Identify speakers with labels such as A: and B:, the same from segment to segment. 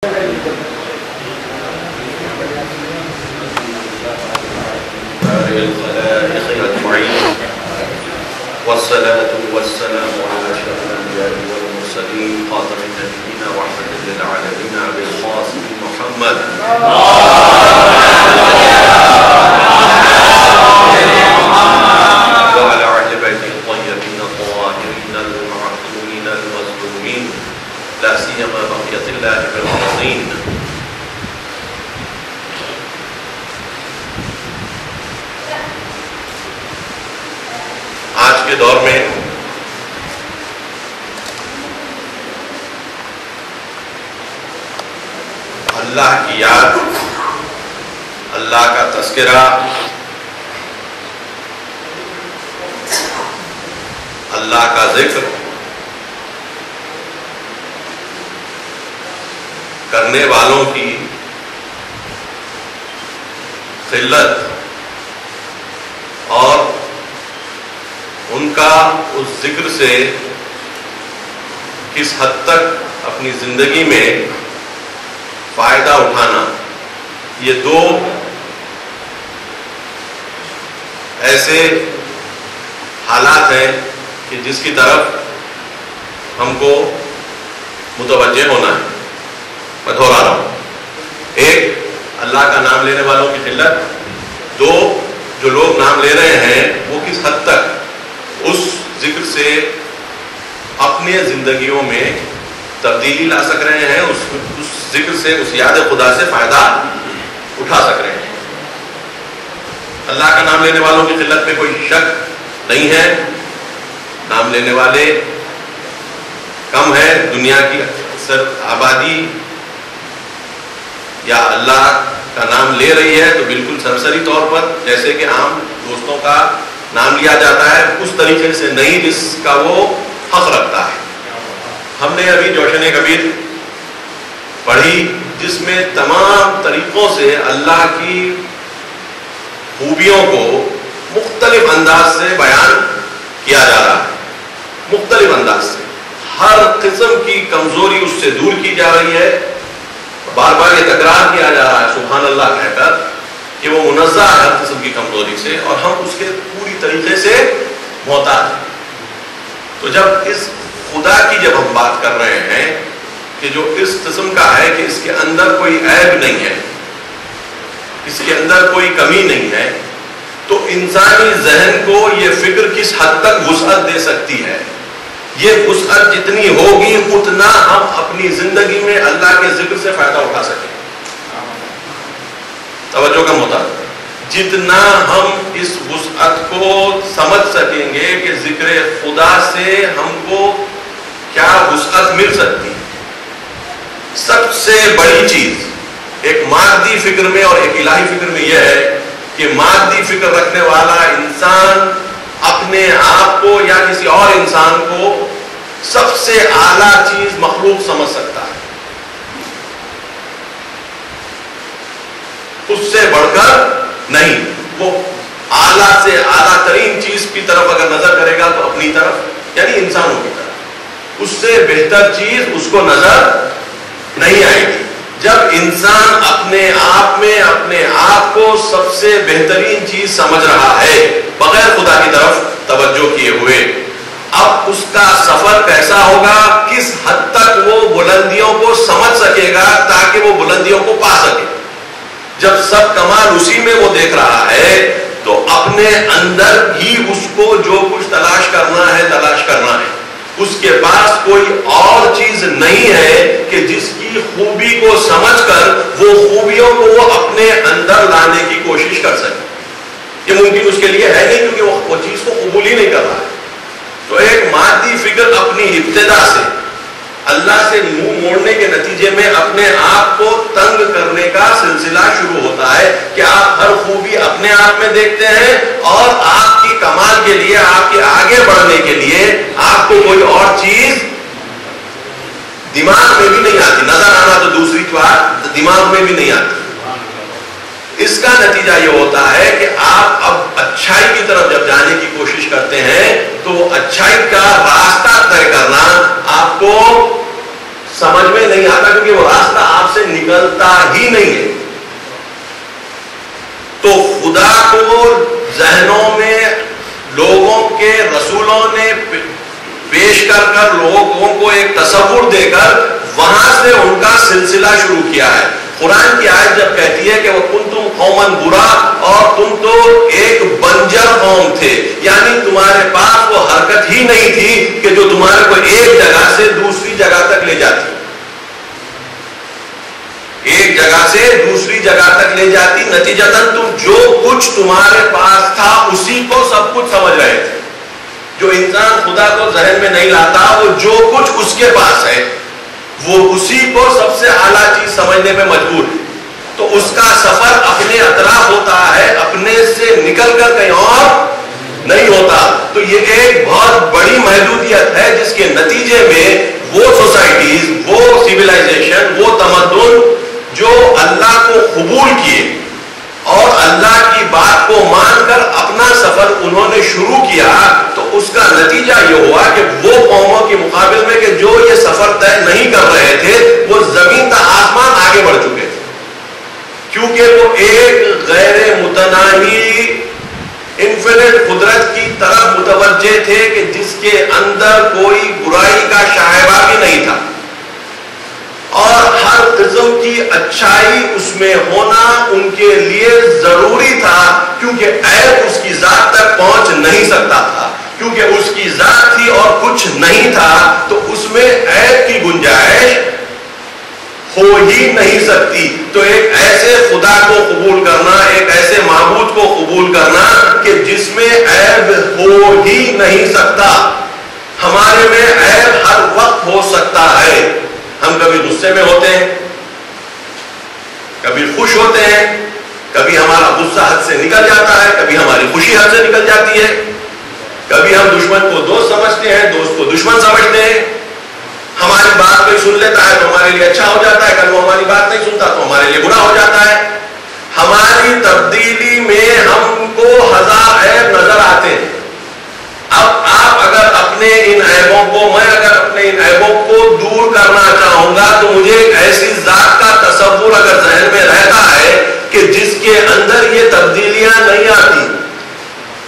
A: الخلائق أجمعين والصلاة والسلام على أشرف الأنبياء والمرسلين خاتم النبيين ورحمة للعالمين أبي القاسم محمد وعلى أهل بيته الطيبين الطاهرين المعصومين المظلومين لا سيما بقية الله بالأرضين. آج کے دور میں اللہ کی یاد، اللہ کا تذکرہ، اللہ کا ذکر کرنے والوں کی قلت اور ان کا اس ذکر سے کس حد تک اپنی زندگی میں فائدہ اٹھانا، یہ دو ایسے حالات ہیں کہ جس کی طرف ہم کو متوجہ ہونا ہے. میں دہرا رہا ہوں. ایک، اللہ کا نام لینے والوں کی قلت. دو، جو لوگ نام لے رہے ہیں وہ کس حد تک اس ذکر سے اپنے زندگیوں میں تبدیلی لا سک رہے ہیں، اس ذکر سے، اس یاد خدا سے فائدہ اٹھا سک رہے ہیں. اللہ کا نام لینے والوں کی قلت میں کوئی شک نہیں ہے. نام لینے والے کم ہے. دنیا کی اکثر آبادی یا اللہ کا نام لے رہی ہے تو بالکل سرسری طور پر، جیسے کہ عام دوستوں کا نام لیا جاتا ہے، اس طریقے سے نہیں جس کا وہ حق رکھتا ہے. ہم نے ابھی جوشن کبیر پڑھی جس میں تمام طریقوں سے اللہ کی خوبیوں کو مختلف انداز سے بیان کیا جا رہا ہے. مختلف انداز سے ہر قسم کی کمزوری اس سے دور کی جا رہی ہے. بار بار یہ تکرار کیا جا رہا ہے سبحان اللہ کہہ کر کہ وہ منزہ ہے ہر قسم کی کمزوری سے، اور ہم اس کے پوری طریقے سے محتاج ہیں. تو جب اس خدا کی جب ہم بات کر رہے ہیں کہ جو اس قسم کا ہے کہ اس کے اندر کوئی عیب نہیں ہے، اس کے اندر کوئی کمی نہیں ہے، تو انسانی ذہن کو یہ فکر کس حد تک وسعت دے سکتی ہے. یہ وسعت جتنی ہوگی اتنا ہم اپنی زندگی میں اللہ کے ذکر سے فائدہ اٹھا سکیں. توجہ کم ہوتا ہے. جتنا ہم اس وسعت کو سمجھ سکیں گے کہ ذکر خدا سے ہم کو کیا وسعت مل سکتی ہے. سب سے بڑی چیز ایک مادی فکر میں اور ایک الہی فکر میں یہ ہے کہ مادی فکر رکھنے والا انسان اپنے آپ کو یا کسی اور انسان کو سب سے اعلیٰ چیز مخلوق سمجھ سکتا ہے. اس سے بڑھ کر نہیں. وہ اعلیٰ سے اعلیٰ ترین چیز کی طرف اگر نظر کرے گا تو اپنی طرف یعنی انسانوں کی طرف. اس سے بہتر چیز اس کو نظر نہیں آئے گی. جب انسان اپنے آپ میں اپنے آپ کو سب سے بہترین چیز سمجھ رہا ہے بغیر خدا کی طرف توجہ کیے ہوئے، اب اس کا سفر کیسا ہوگا، کس حد تک وہ بلندیوں کو سمجھ سکے گا تاکہ وہ بلندیوں کو پا سکے. جب سب کمال اسی میں وہ دیکھ رہا ہے تو اپنے اندر ہی اس کو جو کچھ تلاش کرنا ہے تلاش کرنا ہے. اس کے پاس کوئی اور چیز نہیں ہے کہ جس کی خوبی کو سمجھ کر وہ خوبیوں کو وہ اپنے اندر لانے کی کوشش کر سکے. یہ ممکن اس کے لیے ہے نہیں کیونکہ وہ چیز کو قبول ہی نہیں کر رہا ہے. تو ایک مادی فکر اپنی ابتدا سے اللہ سے منہ موڑنے کے نتیجے میں اپنے آپ کو تنگ کرنے کا سلسلہ شروع ہوتا ہے کہ آپ ہر خوبی اپنے آپ میں دیکھتے ہیں اور آپ کی کمال کے لیے، آپ کے آگے بڑھنے کے لیے آپ کو کوئی اور چیز دماغ میں بھی نہیں آتی. نظر آنا تو دوسری بات، دماغ میں بھی نہیں آتی. اس کا نتیجہ یہ ہوتا ہے کہ آپ اب اچھائی کی طرف جب جانے کی کوشش کرتے ہیں تو وہ اچھائی کا راستہ طے کرنا آپ کو سمجھ میں نہیں آتا، کیونکہ وہ راستہ آپ سے چلتا ہی نہیں ہے. تو خدا کو ذہنوں میں لوگوں کے رسولوں نے پیش کر لوگوں کو ایک تصور دے کر وہاں سے ان کا سلسلہ شروع کیا ہے. قرآن کی آیت جب کہتی ہے کہ وَكُنْتُمْ قَوْمًا بُرًا، اور تم تو ایک بنجر قوم تھے، یعنی تمہارے پاس وہ حرکت ہی نہیں تھی کہ جو تمہارے کو ایک جگہ سے دوسری جگہ تک لے جاتی، ایک جگہ سے دوسری جگہ تک لے جاتی. نتیجتاً تم جو کچھ تمہارے پاس تھا اسی کو سب کچھ سمجھ رہے تھے. جو انسان خدا کو ذہن میں نہیں لاتا، وہ جو کچھ اس کے پاس ہے وہ اسی کو سب سے اعلیٰ چیز سمجھنے میں مجبور ہے. تو اس کا سفر اپنے اطراف ہوتا ہے، اپنے سے نکل کر کہیں اور نہیں ہوتا. تو یہ ایک بہت بڑی محدودیت ہے جس کے نتیجے میں وہ سوسائٹیز، وہ سیولائزیشن، وہ تمدن جو اللہ کو قبول کیے اور اللہ کی بات کو مان کر اپنا سفر انہوں نے شروع کیا، تو اس کا نتیجہ یہ ہوا کہ وہ قوموں کے مقابل میں کہ جو یہ سفر طے نہیں کر رہے تھے، وہ زمین تا آسمان آگے بڑھ چکے تھے، کیونکہ وہ ایک غیر متناہی انفینٹ قدرت کی طرف متوجہ تھے کہ جس کے اندر کوئی برائی کا شائبہ بھی نہیں تھا، اور ہر قسم کی اچھائی اس میں ہونا ان کے لیے ضروری تھا، کیونکہ عیب اس کی ذات تک پہنچ نہیں سکتا تھا، کیونکہ اس کی ذات تھی اور کچھ نہیں تھا. تو اس میں عیب کی گنجائش ہو ہی نہیں سکتی. تو ایک ایسے خدا کو قبول کرنا، ایک ایسے معبود کو قبول کرنا کہ جس میں عیب ہو ہی نہیں سکتا. ہمارے میں عیب ہر وقت ہو سکتا ہے. ہم کبھی غصے میں ہوتے ہیں، کبھی خوش ہوتے ہیں، کبھی ہمارا غصہ حد سے نکل جاتا ہے، کبھی ہماری خوشی حد سے نکل جاتی ہے، کبھی ہم دشمن کو دوست سمجھتے ہیں، دوست کو دشمن سمجھتے ہیں. ہماری بات کوئی سن لیتا ہے تو ہمارے لیے اچھا ہو جاتا ہے، کل وہ ہماری بات نہیں سنتا تو ہمارے لیے برا ہو جاتا ہے. ہماری تبدیلی میں ہم کو ہزار عیب نظر آتے ہیں. اب آپ اگر اپنے ان عیبوں کو، میں اگر اپنے ان عیبوں کو دور کرنا چاہوں گا تو مجھے ایک ایسی ذات کا تصور اگر ذہن میں رہتا ہے کہ جس کے اندر یہ تبدیلیاں نہیں آتی،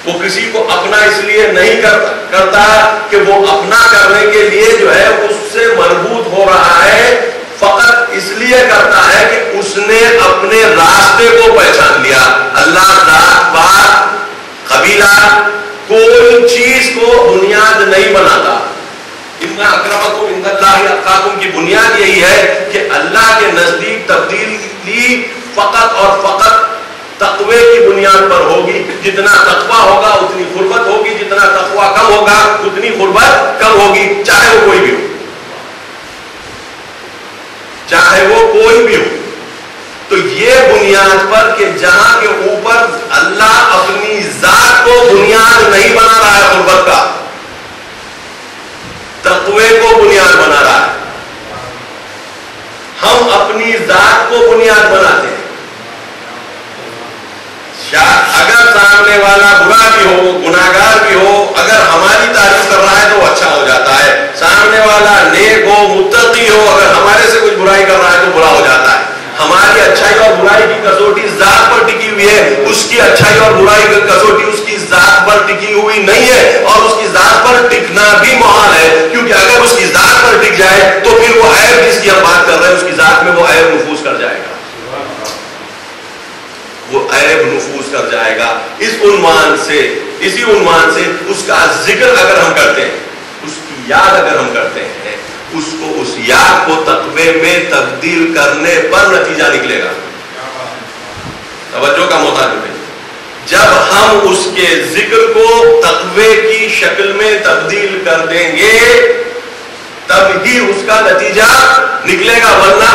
A: وہ کسی کو اپنا اس لیے نہیں کرتا کہ وہ اپنا کرنے کے لیے جو ہے اس سے مربوط ہو رہا ہے، فقط اس لیے کرتا ہے کہ اس نے اپنے راستے کو پہچان لیا. اللہ ذات پاک قبیلہ کوئی چیز کو بنیاد نہیں بناتا. ان اکرمکم عند اللہ اتقاکم کی بنیاد یہی ہے کہ اللہ کے نزدیک تبدیلی فقط اور فقط تقوی کی بنیاد پر ہوگی. جتنا تقوی ہوگا اتنی قربت ہوگی، جتنا تقوی کم ہوگا اتنی قربت کم ہوگی، چاہے وہ کوئی بھی ہو، چاہے وہ کوئی بھی ہو. تو یہ بنیاد پر کہ جہاں کے اوپر اللہ اپنی ذات کو بنیاد نہیں بنا رہا ہے قربت کا، تقوی کو بنیاد بنا رہا ہے. ہم اپنی ذات کو بنیاد بناتے ہیں. اگر سامنے والا برا بھی ہو، گناہگار بھی ہو، اگر ہماری تعریف کر رہا ہے تو وہ اچھا ہو جاتا ہے. سامنے والا نیک ہو، متقی ہو، اگر ہمارے سے کچھ برائی کر رہا ہے تو برا ہو جاتا ہے. ہماری اچھائی اور برائی کی کسوٹی ذات پر ٹکی ہوئی ہے. اس کی اچھائی اور برائی کی کسوٹی اس کی ذات پر ٹکی ہوئی نہیں ہے، اور اس کی ذات پر ٹکنا بھی محال ہے، کیونکہ اگر اس کی ذات پر ٹک جائے تو پھر وہ عیب جس کی ہم بات کر رہے ہیں اس کی ذات میں وہ عیب نفوذ کر جائے گا، وہ عیب نفوذ کر جائے گا. اس عنوان سے، اسی عنوان سے اس کا ذکر اگر ہم کرتے ہیں، اس کی یاد اگر ہم کرتے ہیں، اس کو، اس یاد کو تقوی میں تبدیل کرنے پر نتیجہ نکلے گا. توجہ کا محتاج ہے. جب ہم اس کے ذکر کو تقوی کی شکل میں تبدیل کر دیں گے تب ہی اس کا نتیجہ نکلے گا، ورنہ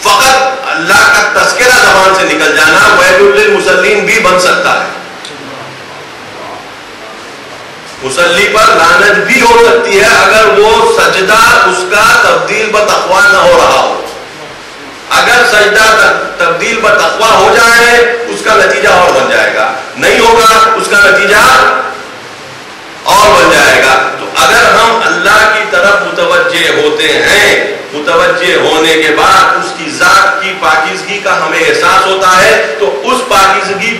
A: فقط اللہ کا تذکرہ زبان سے نکل جانا ویل للمصلین بھی بن سکتا ہے. مصلی پر لعنت بھی ہو سکتی ہے اگر وہ سجدہ اس کا تبدیل بتقوی نہ ہو رہا ہو. اگر سجدہ تبدیل بتقوی ہو جائے اس کا نتیجہ اور بن جائے گا، نہیں ہوگا اس کا نتیجہ اور بن جائے گا. تو اگر ہم اللہ کی طرف متوجہ ہوتے ہیں، متوجہ ہونے کے بعد اس کی ذات کی پاکی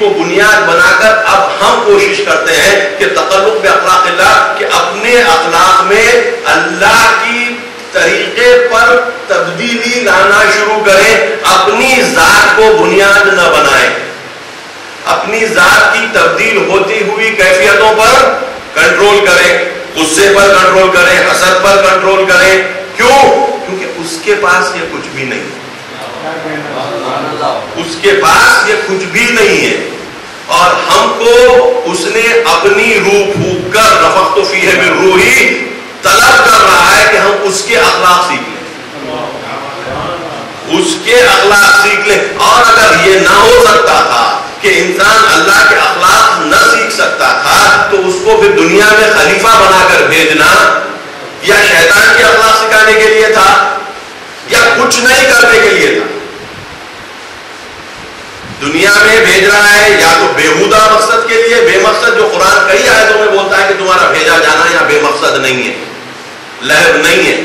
A: کو بنیاد بنا کر اب ہم کوشش کرتے ہیں کہ تقلق باخلاق اللہ، کہ اپنے اخلاق میں اللہ کی طریقے پر تبدیلی لانا شروع کریں، اپنی ذات کو بنیاد نہ بنائیں، اپنی ذات کی تبدیل ہوتی ہوئی کیفیتوں پر کنٹرول کریں، غصے پر کنٹرول کریں، حسد پر کنٹرول کریں. کیوں؟ کیونکہ اس کے پاس یہ کچھ بھی نہیں، اس کے پاس یہ کچھ بھی نہیں ہے، اور ہم کو اس نے اپنی روح پھونک کر نفخت فیہ من روحی طلب کر رہا ہے کہ ہم اس کے اخلاق سیکھ لیں، اس کے اخلاق سیکھ لیں. اور اگر یہ نہ ہو سکتا تھا کہ انسان اللہ کے اخلاق نہ سیکھ سکتا تھا تو اس کو پھر دنیا میں خلیفہ بنا کر بھیجنا یا شیطان کے اخلاق سکھانے کے لیے تھا یا کچھ نہیں کرنے کے لیے تھا. دنیا میں بھیج رہا ہے یا تو بےہودہ مقصد کے لیے، بے مقصد، جو قرآن کئی آیتوں میں بولتا ہے کہ تمہارا بھیجا جانا یا بے مقصد نہیں ہے، لہب نہیں ہے،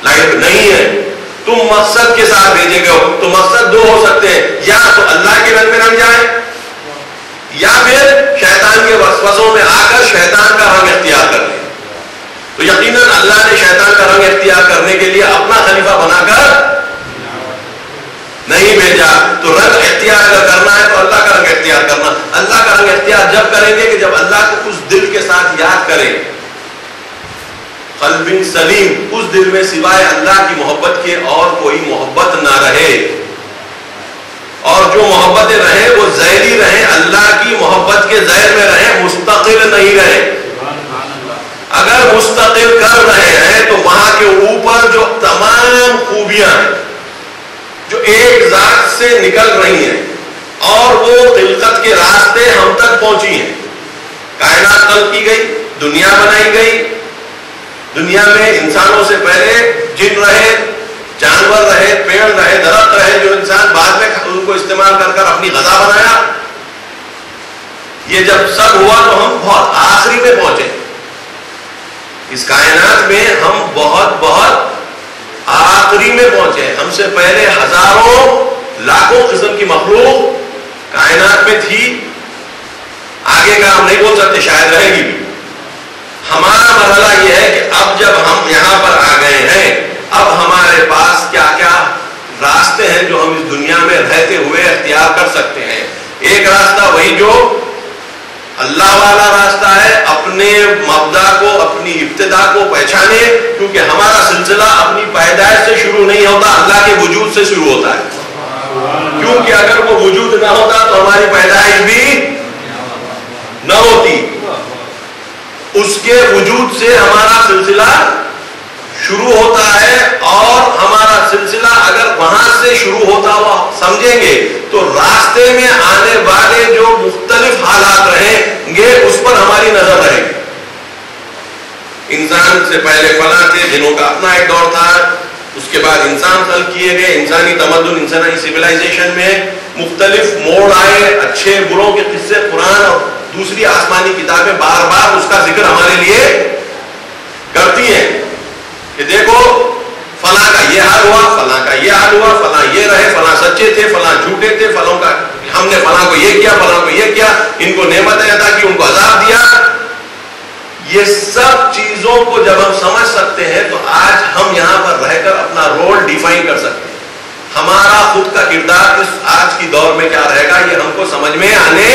A: لائب نہیں ہے، تم مقصد کے ساتھ بھیجے گئے ہو. تو مقصد دو ہو سکتے ہیں، یا تو اللہ کے رنگ میں رنگ جائے یا پھر شیطان کے وسوسوں میں آ کر شیطان کا رنگ اختیار کر لیں. تو یقیناً اللہ نے شیطان کا رنگ اختیار کرنے کے لیے اپنا خلیفہ بنا کر نہیں بھیجا. تو رنگ اختیار اگر کرنا ہے تو اللہ کا رنگ اختیار کرنا. اللہ کا رنگ اختیار جب کریں گے کہ جب اللہ کو اس دل کے ساتھ یاد کریں، قلب سلیم، اس دل میں سوائے اللہ کی محبت کے اور کوئی محبت نہ رہے، اور جو محبتیں رہیں وہ ظاہری رہیں، اللہ کی محبت کے ظاہر میں رہیں، مستقل نہیں رہیں. اگر مستقل کر رہے ہیں تو وہاں کے اوپر جو تمام خوبیاں ہیں جو ایک ذات سے نکل رہی ہیں اور وہ خلقت کے راستے ہم تک پہنچی ہیں. کائنات خلق کی گئی، دنیا بنائی گئی، دنیا میں انسانوں سے پہلے جن رہے، جانور رہے، پیڑ رہے، درخت رہے، جو انسان بعد میں ان کو استعمال کر کر اپنی غذا بنایا. یہ جب سب ہوا تو ہم بہت آخری میں پہنچے. اس کائنات میں ہم بہت آخری میں پہنچے. ہم سے پہلے ہزاروں لاکھوں قسم کی مخلوق کائنات میں تھی. آگے کا ہم نہیں بول سکتے، شاید رہے گی بھی. ہمارا مرحلہ یہ ہے کہ اب جب ہم یہاں پر آ گئے ہیں، اب ہمارے پاس کیا کیا راستے ہیں جو ہم اس دنیا میں رہتے ہوئے اختیار کر سکتے ہیں. ایک راستہ وہی جو اللہ والا راستہ ہے، اپنے مبدا کو، اپنی ابتدا کو پہچانے، کیونکہ ہمارا سلسلہ اپنی پیدائش سے شروع نہیں ہوتا، اللہ کے وجود سے شروع ہوتا ہے. کیونکہ اگر وہ وجود نہ ہوتا تو ہماری پیدائش بھی نہ ہوتی. اس کے وجود سے ہمارا سلسلہ شروع ہوتا ہے، اور ہمارا سلسلہ اگر وہاں سے شروع ہوتا ہوا سمجھیں گے تو راستے میں آنے والے جو مختلف حالات رہیں گے اس پر ہماری نظر رہے گی. انسان سے پہلے فلاں تھے، جنوں کا اپنا ایک دور تھا، اس کے بعد انسان خلق کیے گئے، انسانی تمدن، انسانی سویلائزیشن میں مختلف موڑ آئے، اچھے بروں کے قصے قرآن اور دوسری آسمانی کتابیں بار بار اس کا ذکر ہمارے لیے کرتی ہیں کہ دیکھو فلاں کا یہ حال ہوا، فلاں کا یہ حال ہوا، فلاں یہ رہے، فلاں سچے تھے، فلاں جھوٹے تھے، فلاں کا ہم نے فلاں کو یہ کیا، فلاں کو یہ کیا، ان کو نعمتیں عطا کی، ان کو عذاب دیا. یہ سب چیزوں کو جب ہم سمجھ سکتے ہیں تو آج ہم یہاں پر رہ کر اپنا رول ڈیفائن کر سکتے ہیں. ہمارا خود کا کردار اس آج کی دور میں کیا رہے گا، یہ ہم کو سمجھ میں آنے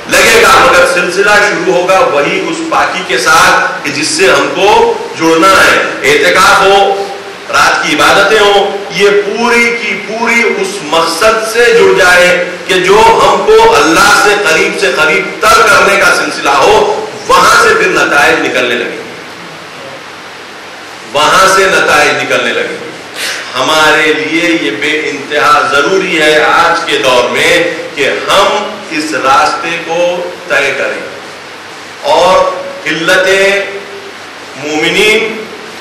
A: لگے گا. مگر سلسلہ شروع ہوگا وہی اس پاکی کے ساتھ کہ جس سے ہم کو جڑنا ہے. اعتکاف ہو، رات کی عبادتیں ہوں، یہ پوری کی پوری اس مقصد سے جڑ جائے کہ جو ہم کو اللہ سے قریب تر کرنے کا سلسلہ ہو. وہاں سے پھر نتائج نکلنے لگے، وہاں سے نتائج نکلنے لگے. ہمارے لیے یہ بے انتہا ضروری ہے آج کے دور میں کہ ہم اس راستے کو طے کریں. اور قلت مومنین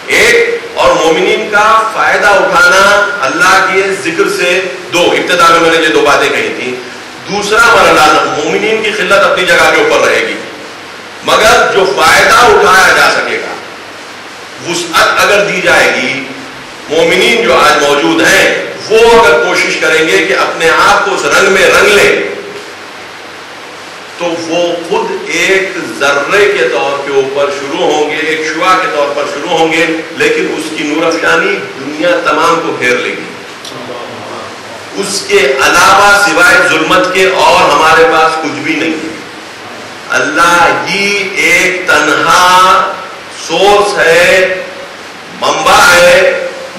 A: ایک، اور مومنین کا فائدہ اٹھانا اللہ کے ذکر سے دو. ابتدا میں نے یہ دو باتیں کہی تھی. دوسرا مرحلہ، مومنین کی قلت اپنی جگہ کے اوپر رہے گی، مگر جو فائدہ اٹھایا جا سکے گا، وسعت اگر دی جائے گی، مومنین جو آج موجود ہیں وہ اگر کوشش کریں گے کہ اپنے آپ کو اس رنگ میں رنگ لیں تو وہ خود ایک ذرے کے طور کے اوپر شروع ہوں گے، ایک شعاع کے طور پر شروع ہوں گے، لیکن اس کی نور افشانی دنیا تمام کو گھیر لے گی. اس کے علاوہ سوائے ظلمت کے اور ہمارے پاس کچھ بھی نہیں ہے. اللہ ہی ایک تنہا سورس ہے، منبع ہے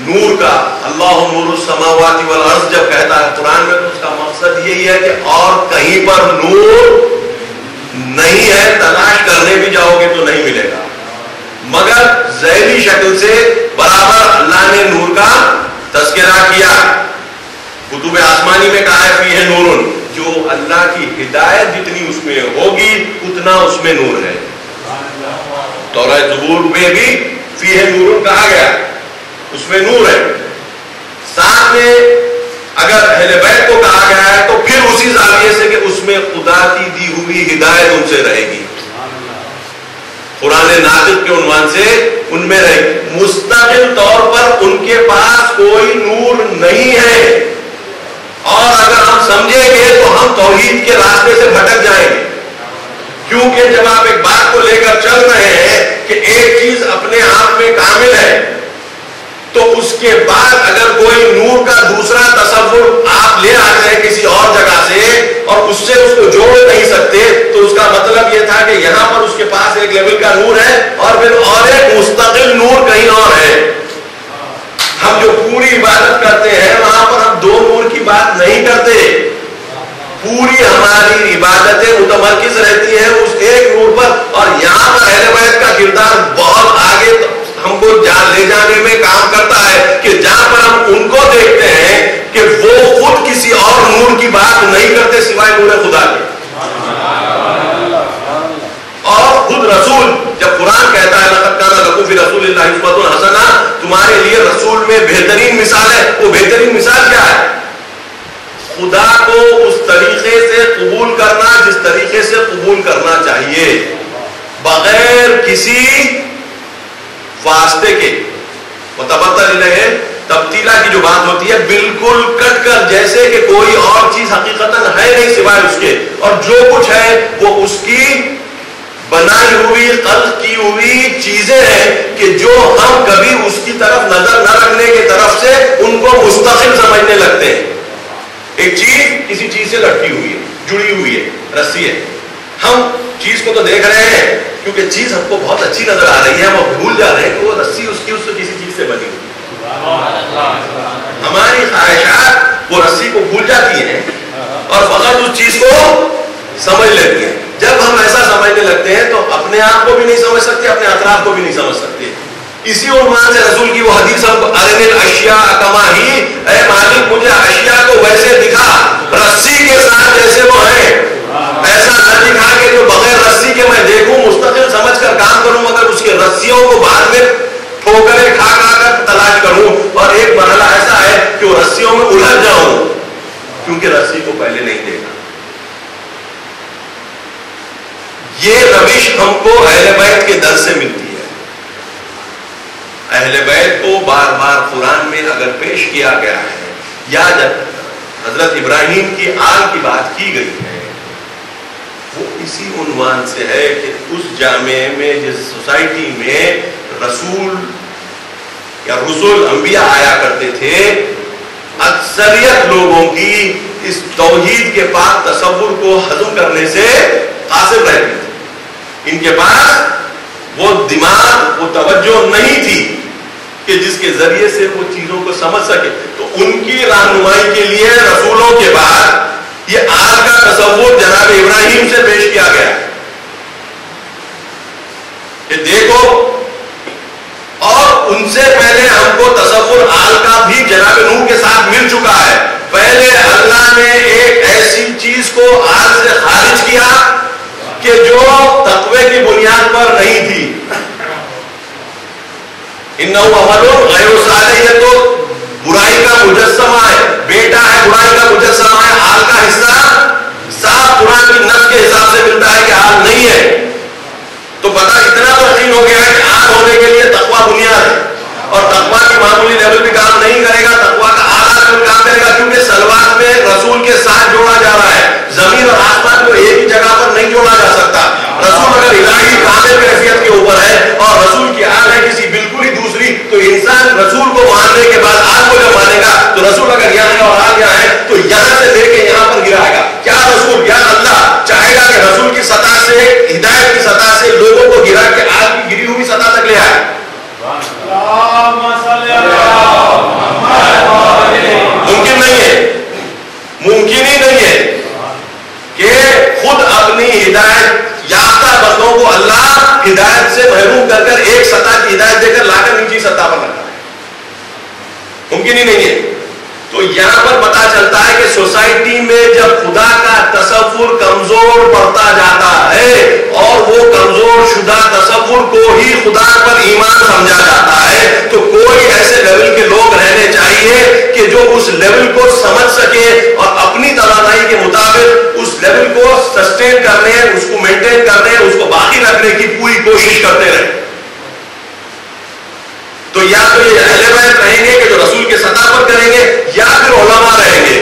A: نور کا. اللہ نور السماوات والارض جب کہتا ہے قرآن میں تو اس کا مقصد یہی ہے کہ اور کہیں پر نور نہیں ہے، تلاش کرنے بھی جاؤ گے تو نہیں ملے گا. مگر ذیلی شکل سے برابر اللہ نے نور کا تذکرہ کیا. کتب آسمانی میں کہا ہے فیہ نور، جو اللہ کی ہدایت جتنی اس میں ہوگی اتنا اس میں نور ہے. تورات زبور میں بھی فیہ نور کہا گیا، اس میں نور ہے. ساتھ میں اگر اہل بیت کو کہا گیا ہے تو پھر اسی زاویے سے کہ اس میں خدا کی دی ہوئی ہدایت ان سے رہے گی، قرآن ناطق کے عنوان سے ان میں رہے گی. مستقل طور پر ان کے پاس کوئی نور نہیں ہے، اور اگر ہم سمجھیں گے تو ہم توحید کے راستے سے بھٹک جائیں گے. کیونکہ جب آپ ایک بات کو لے کر چل رہے ہیں کہ ایک چیز اپنے آپ میں کامل ہے، تو اس کے بعد اگر کوئی نور کا دوسرا تصور آپ لے آتے ہیں کسی اور جگہ سے اور اس سے اس کو جوڑ نہیں سکتے، تو اس کا مطلب یہ تھا کہ یہاں پر اس کے پاس ایک لیول کا نور ہے اور پھر اور ایک مستقل نور کہیں اور ہے. ہم جو پوری عبادت کرتے ہیں وہاں پر ہم دو نور کی بات نہیں کرتے. پوری ہماری عبادتیں متمرکز رہتی ہیں اس ایک نور پر. اور یہاں پر اہل بیت کا کردار بہت آگے ہم کو لے جانے میں کام کرتا ہے کہ جہاں پر ہم ان کو دیکھتے ہیں کہ وہ خود کسی اور نور کی بات نہیں کرتے سوائے نور خدا کے. اور خود رسول جب قرآن کہتا ہے لقد کان لکم فی رسول اللہ اسوۃ حسنہ، تمہارے لیے رسول میں بہترین مثال ہے، وہ بہترین مثال کیا ہے؟ خدا کو اس طریقے سے قبول کرنا جس طریقے سے قبول کرنا چاہیے، بغیر کسی واسطے کے. متبتل الیہ تبتیلا کی جو بات ہوتی ہے بالکل کٹ کر، جیسے کہ کوئی اور چیز حقیقتاً ہے نہیں سوائے اس کے، اور جو کچھ ہے وہ اس کی بنائی ہوئی خلق کی ہوئی چیزیں ہیں کہ جو ہم کبھی اس کی طرف نظر نہ رکھنے کی طرف سے ان کو مستقل سمجھنے لگتے ہیں. ایک چیز کسی چیز سے لٹکی ہوئی ہے، جڑی ہوئی ہے، رسی ہے. ہم چیز کو تو دیکھ رہے ہیں کیونکہ چیز ہم کو بہت اچھی نظر آ رہی ہے، ہم بھول جا رہے ہیں کہ وہ رسی اس سے کسی چیز سے بنی ہوئی. ہماری خواہشات وہ رسی کو بھول جاتی ہیں اور فقط اس چیز کو سمجھ لیتی ہیں. جب ہم ایسا سمجھنے لگتے ہیں تو اپنے آپ کو بھی نہیں سمجھ سکتے، اپنے اطراف کو بھی نہیں سمجھ سکتے. اسی عنوان سے رسول کی وہ حدیث ہم کو ارنی الاشیاء کما ہی، اے مالک مجھے اشیاء کو ویسے دکھا رسی کے ساتھ جیسے وہ ہیں، ایسا نہ دکھا کہ جو بغیر رسی کے میں دیکھوں مستقل سمجھ کر کام کروں، مگر اس کے رسیوں کو بعد میں ٹھوکریں کھا کر تلاش کروں. اور ایک مرحلہ ایسا ہے کہ وہ رسیوں میں الجھ جاؤں کیونکہ رسی کو پہلے نہیں دیکھا. یہ روش ہم کو اہل بیت کے در سے ملتی ہے. اہل بیت کو بار بار قرآن میں اگر پیش کیا گیا ہے یا جب حضرت ابراہیم کی آل کی بات کی گئی ہے وہ اسی عنوان سے ہے کہ اس جامعے میں جس سوسائٹی میں رسول یا رسول انبیاء آیا کرتے تھے، اکثریت لوگوں کی اس توحید کے پاک تصور کو ہضم کرنے سے قاصر رہتی تھی. ان کے پاس وہ دماغ، وہ توجہ نہیں تھی کہ جس کے ذریعے سے وہ چیزوں کو سمجھ سکے. تو ان کی رہنمائی کے لیے رسولوں کے بعد یہ آل کا تصور جناب ابراہیم سے پیش کیا گیا کہ دیکھو، اور ان سے پہلے ہم کو تصور آل کا بھی جناب نوح کے ساتھ مل چکا ہے. پہلے اللہ نے ایک ایسی چیز کو آل سے خارج کیا کہ جو تقوی کی بنیاد پر نہیں تھی. انہو عمل غیر صالح، یہ تو برائی کا مجسمہ ہے، بیٹا ہے برائی کا مجسمہ ہے. آل کا حصہ صاف قرآن کی نص کے حساب سے ملتا ہے کہ آل نہیں ہے. تو پتہ اتنا تو یقین ہو گیا ہے کہ آل ہونے کے لیے تقوی بنیاد ہے، اور تقوی کی معمولی لیول پہ کام نہیں کرے گا، تقوی کا اعلیٰ لیول کام کرے گا، کیونکہ سلوات میں رسول کے ساتھ جوڑا جا رہا ہے. زمین اور آسمان کو ایک ہی جگہ پر نہیں جوڑا یہاں پر پتا چلتا ہے کہ سوسائٹی میں جب خدا کا تصور کمزور پڑتا جاتا ہے اور وہ کمزور شدہ تصور کو ہی خدا پر ایمان سمجھا جاتا ہے تو کوئی ایسے لیول کے لوگ رہنے چاہیے کہ جو اس لیول کو سمجھ سکے اور اپنی توانائی کے مطابق اس لیول کو سسٹین کرنے, اس کو مینٹین کرنے, اس کو باقی رکھنے کی پوری کوشش کرتے رہے. تو یا تو یہ اہل بیت رہیں گے کہ جو رسول کے سطح پر کریں گے, یا پھر علماء رہیں گے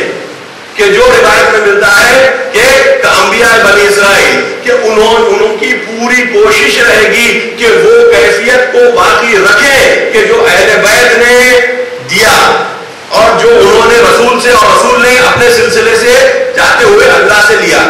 A: کہ جو روایت میں ملتا ہے کہ انبیاء بنی اسرائیل کہ انہوں کی پوری کوشش رہے گی کہ وہ کیفیت کو باقی رکھیں کہ جو اہل بیت نے دیا اور جو انہوں نے رسول سے اور رسول نے اپنے سلسلے سے جاتے ہوئے اللہ سے لیا,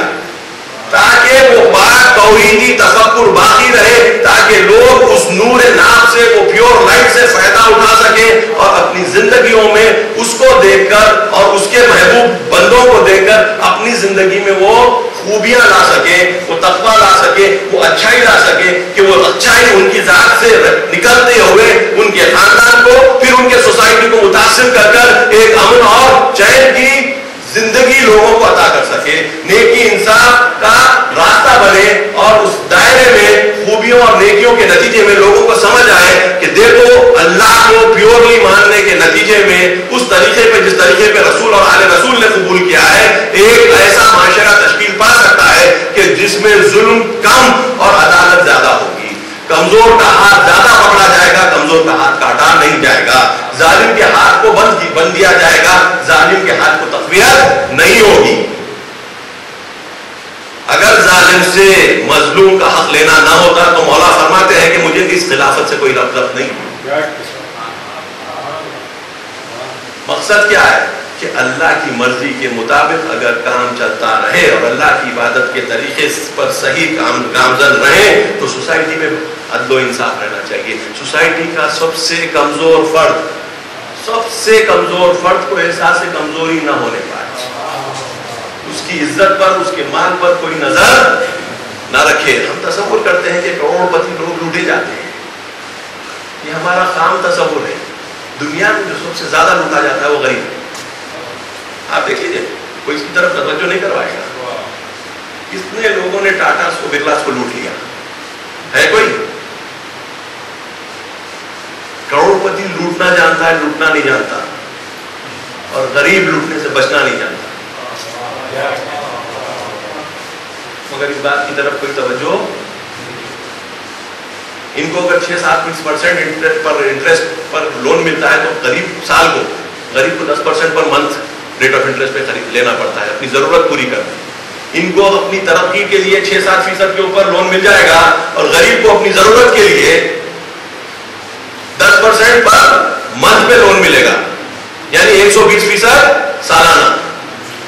A: تاکہ وہ پاک توحیدی تفکر باقی رہے, تاکہ لوگ اس نور ناب سے, وہ پیور لائٹ سے فائدہ اٹھا سکیں اور اپنی زندگیوں میں اس کو دیکھ کر اور اس کے محبوب بندوں کو دیکھ کر اپنی زندگی میں وہ خوبیاں لا سکیں, وہ تقویٰ لا سکیں, وہ اچھائی لا سکیں, کہ وہ اچھائی ان کی ذات سے نکلتے ہوئے ان کے خاندان کو, پھر ان کے سوسائٹی کو متاثر کر کر ایک امن اور چین کی زندگی لوگوں کو عطا کر سکے, نیکی انصاف کا راستہ بنے اور اس دائرے میں خوبیوں اور نیکیوں کے نتیجے میں لوگوں کو سمجھ آئے کہ دیکھو اللہ کو پیورلی ماننے کے نتیجے میں اس طریقے پہ جس طریقے پہ رسول اور آل رسول نے قبول کیا ہے, ایک ایسا معاشرہ تشکیل پا سکتا ہے کہ جس میں ظلم کم اور عدالت زیادہ ہوگی, کمزور کا ہاتھ زیادہ پکڑا جائے گا, کمزور کا ہاتھ کاٹا نہیں جائے گا, ظالم کے ہاتھ کو بند دیا جائے گا, ظالم کے ہاتھ کو تقویت نہیں ہوگی. اگر ظالم سے مظلوم کا حق لینا نہ ہوتا تو مولا فرماتے ہیں کہ مجھے اس خلافت سے کوئی ربط نہیں. مقصد کیا ہے کہ اللہ کی مرضی کے مطابق اگر کام چلتا رہے اور اللہ کی عبادت کے طریقے پر صحیح گامزن رہے تو سوسائٹی میں عدل و انصاف رہنا چاہیے. سوسائٹی کا سب سے کمزور فرد کو احساس کمزوری نہ ہونے پائے, اس کی عزت پر, اس کے مال پر کوئی نظر نہ رکھے. ہم تصور کرتے ہیں کہ کروڑ پتی لوگ لوٹے جاتے ہیں, یہ ہمارا خام تصور ہے. دنیا میں جو سب سے زیادہ لوٹا جاتا ہے وہ غریب ہے. آپ دیکھ لیجیے, کوئی اس کی طرف توجہ نہیں کروائے گا. کتنے لوگوں نے ٹاٹاس کو, برلاس کو لوٹ لیا ہے؟ کوئی کروڑ پتی لوٹنا جانتا ہے, لوٹنا نہیں جانتا, اور غریب لوٹنے سے بچنا نہیں جانتا. مگر اس بات کی طرف کوئی توجہ, ان کو اگر 6-7% انٹرسٹ پر لون ملتا ہے تو غریب کو 10% per month rate of interest پہ لینا پڑتا ہے اپنی ضرورت پوری کرنے. ان کو اپنی ترقی کے لیے 6-7% کے اوپر لون مل جائے گا اور غریب کو اپنی ضرورت کے لیے 10% پر منتھ پہ لون ملے گا, یعنی 120% سالانہ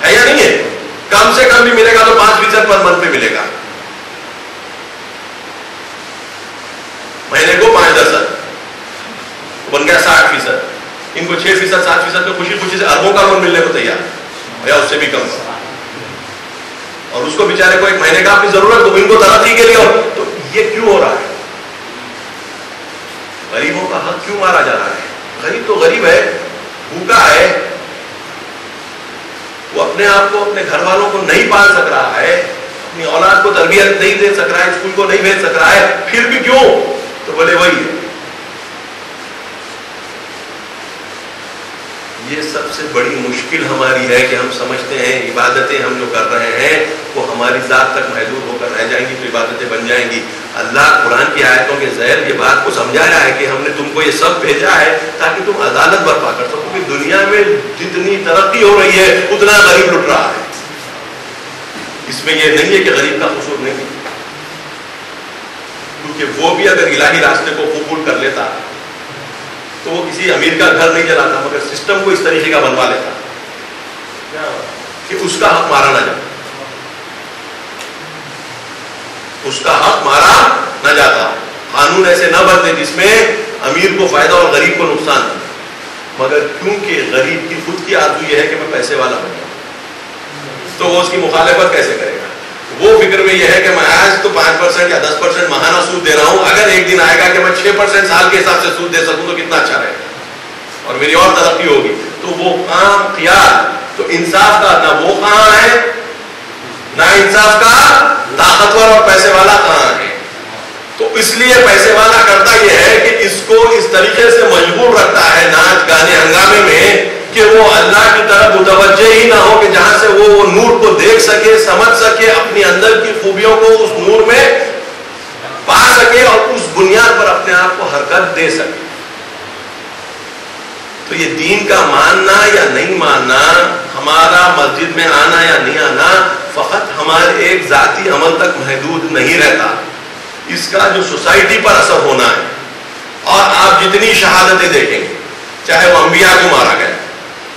A: ہے یا نہیں ہے؟ کم سے کم بھی ملے گا تو 5% پر منتھ پہ ملے گا. مہینے کو 5-10 بن گیا 60%. ان کو 6%-7% پہ خوشی خوشی سے اربوں کا لون ملنے کو تیار یا اس سے بھی کم, اور اس کو بیچارے کو ایک مہینے کا اپنی ضرورت تو ان کو ترقی کے لیے. تو یہ کیوں ہو رہا ہے؟ غریبوں کا حق کیوں مارا جا رہا ہے؟ غریب تو غریب ہے, بھوکا ہے, وہ اپنے آپ کو, اپنے گھر والوں کو نہیں پال سک رہا ہے, اپنی اولاد کو تربیت نہیں دے سک رہا ہے, اسکول کو نہیں بھیج سک رہا ہے, پھر بھی کیوں؟ تو بولے وہی ہے. یہ سب سے بڑی مشکل ہماری ہے کہ ہم سمجھتے ہیں عبادتیں ہم جو کر رہے ہیں وہ ہماری ذات تک محدود ہو کر رہ جائیں گی تو عبادتیں بن جائیں گی. اللہ قرآن کی آیتوں کے ذریعے یہ بات کو سمجھایا ہے کہ ہم نے تم کو یہ سب بھیجا ہے تاکہ تم عدالت برپا کر سکو, کیونکہ دنیا میں جتنی ترقی ہو رہی ہے اتنا غریب لٹ رہا ہے. اس میں یہ نہیں ہے کہ غریب کا قصور نہیں ہے, کیونکہ وہ بھی اگر الہی راستے کو قبول کر لیتا تو وہ کسی امیر کا گھر نہیں جلاتا, مگر سسٹم کو اس طریقے کا بنوا لیتا کہ اس کا حق مارا نہ جاتا, اس کا حق مارا نہ جاتا. قانون ایسے نہ بنتے جس میں امیر کو فائدہ اور غریب کو نقصان, مگر کیونکہ غریب کی خود کی آرزو یہ ہے کہ میں پیسے والا بن جاؤں, تو وہ اس کی مخالفت کیسے کرے گا؟ وہ فکر میں یہ ہے کہ میں آج تو 5% یا 10% ماہانہ سود دے رہا ہوں, اگر ایک دن آئے گا کہ میں 6% سال کے حساب سے سود دے سکوں تو کتنا اچھا رہے گا اور میری اور ترقی ہوگی. تو وہ کام خیال تو انصاف کا نہ وہ کہاں ہے، نہ انصاف کا طاقتور اور پیسے والا کہاں ہے. تو اس لیے پیسے والا کرتا یہ ہے کہ اس کو اس طریقے سے مجبور رکھتا ہے ناچ گانے ہنگامے میں کہ وہ اللہ کی طرف متوجہ ہی نہ ہو، کہ جہاں سے وہ نور کو دیکھ سکے، سمجھ سکے، اپنی اندر کی خوبیوں کو اس نور میں پا سکے اور اس بنیاد پر اپنے آپ کو حرکت دے سکے. تو یہ دین کا ماننا یا نہیں ماننا، ہمارا مسجد میں آنا یا نہیں آنا فقط ہمارے ایک ذاتی عمل تک محدود نہیں رہتا، اس کا جو سوسائٹی پر اثر ہونا ہے. اور آپ جتنی شہادتیں دیکھیں گے، چاہے وہ انبیاء کو مارا گیا،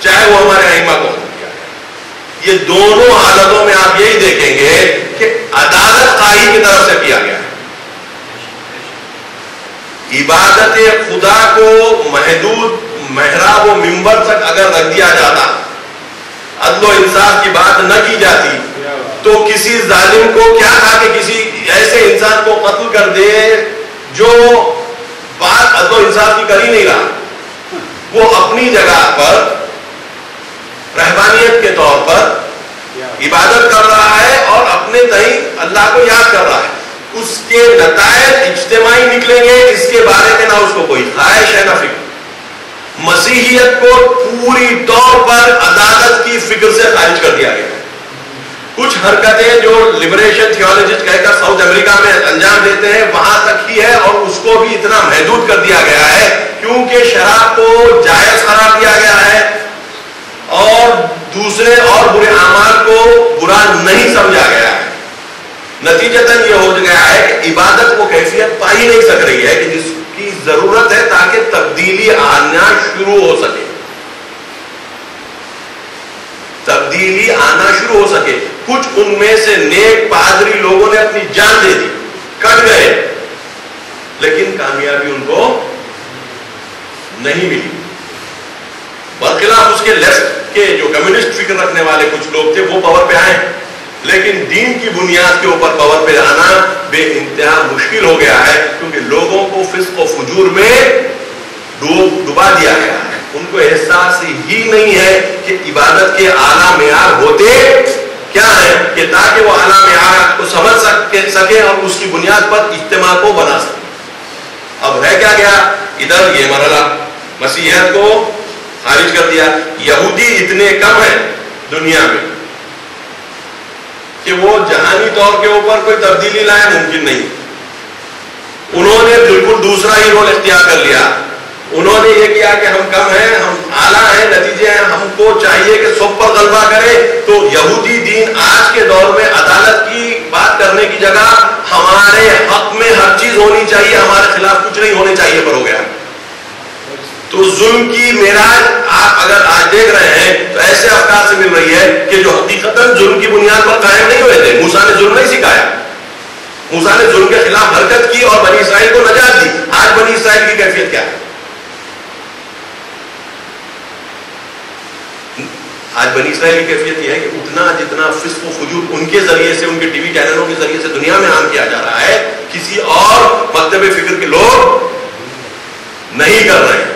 A: چاہے وہ ہمارے ائمہ کو ختم کیا گیا، یہ دونوں حالتوں میں آپ یہی دیکھیں گے کہ عدالت قاضی کی طرف سے کیا گیا ہے. عبادت خدا کو محدود محراب و منبر تک اگر رکھ دیا جاتا، عدل و انصاف کی بات نہ کی جاتی، تو کسی ظالم کو کیا تھا کہ کسی ایسے انسان کو قتل کر دے جو بات عدل و انصاف کی کر ہی نہیں رہا، وہ اپنی جگہ پر رہبانیت کے طور پر عبادت کر رہا ہے اور اپنے تئیں اللہ کو یاد کر رہا ہے. اس کے نتائج اجتماعی نکلیں گے، اس کے بارے میں نہ اس کو کوئی خواہش ہے نہ فکر. مسیحیت کو پوری طور پر عدالت کی فکر سے خارج کر دیا گیا. کچھ حرکتیں جو لبریشن تھیولوجسٹ کہہ کر ساؤتھ امریکہ میں انجام دیتے ہیں وہاں تک ہی ہے، اور اس کو بھی اتنا محدود کر دیا گیا ہے کیونکہ شراب کو جائز قرار دیا گیا ہے اور دوسرے اور برے اعمال کو برا نہیں سمجھا گیا ہے. نتیجتاً یہ ہو گیا ہے کہ عبادت کو کیفیت پا ہی نہیں سک رہی ہے کہ جس کی ضرورت ہے تاکہ تبدیلی آنا شروع ہو سکے، تبدیلی آنا شروع ہو سکے. کچھ ان میں سے نیک پادری لوگوں نے اپنی جان دے دی، کٹ گئے، لیکن کامیابی ان کو نہیں ملی. برخلاف اس کے لیفٹ کے جو کمیونسٹ فکر رکھنے والے کچھ لوگ تھے وہ پاور پہ آئے، لیکن دین کی بنیاد کے اوپر پاور پہ آنا بے انتہا مشکل ہو گیا ہے کیونکہ لوگوں کو فسق و فجور میں ڈبا دیا گیا ہے. ان کو احساس ہی نہیں ہے کہ عبادت کے اعلیٰ معیار ہوتے کیا ہے، کہ تاکہ وہ اعلیٰ معیار کو سمجھ سکے اور اس کی بنیاد پر اجتماع کو بنا سکے. اب ہے کیا گیا ادھر یہ مرحلہ، مسیحیت کو خارج کر دیا. یہودی اتنے کم ہیں دنیا میں کہ وہ جہانی طور کے اوپر کوئی تبدیلی لائے، ممکن نہیں. انہوں نے بالکل دوسرا ہی رول اختیار کر لیا. انہوں نے یہ کیا کہ ہم کم ہیں، ہم اعلیٰ ہیں، نتیجے ہیں ہم کو چاہیے کہ سب پر غلبہ کرے. تو یہودی دین آج کے دور میں عدالت کی بات کرنے کی جگہ ہمارے حق میں ہر چیز ہونی چاہیے، ہمارے خلاف کچھ نہیں ہونے چاہیے پر ہو گیا. تو ظلم کی معراج آپ اگر آج دیکھ رہے ہیں تو ایسے افکار سے مل رہی ہے کہ جو حقیقتاً ظلم کی بنیاد پر قائم نہیں ہوئے تھے. موسیٰ نے ظلم نہیں سکھایا، موسیٰ نے ظلم کے خلاف حرکت کی اور بنی اسرائیل کو نجات دی. آج بنی اسرائیل کی کیفیت کیا ہے؟ آج بنی اسرائیل کی کیفیت یہ ہے کہ اتنا جتنا فسق و فجور ان کے ذریعے سے، ان کے ٹی وی چینلوں کے ذریعے سے دنیا میں عام کیا جا رہا ہے، کسی اور مکتب فکر کے لوگ نہیں کر رہے ہیں.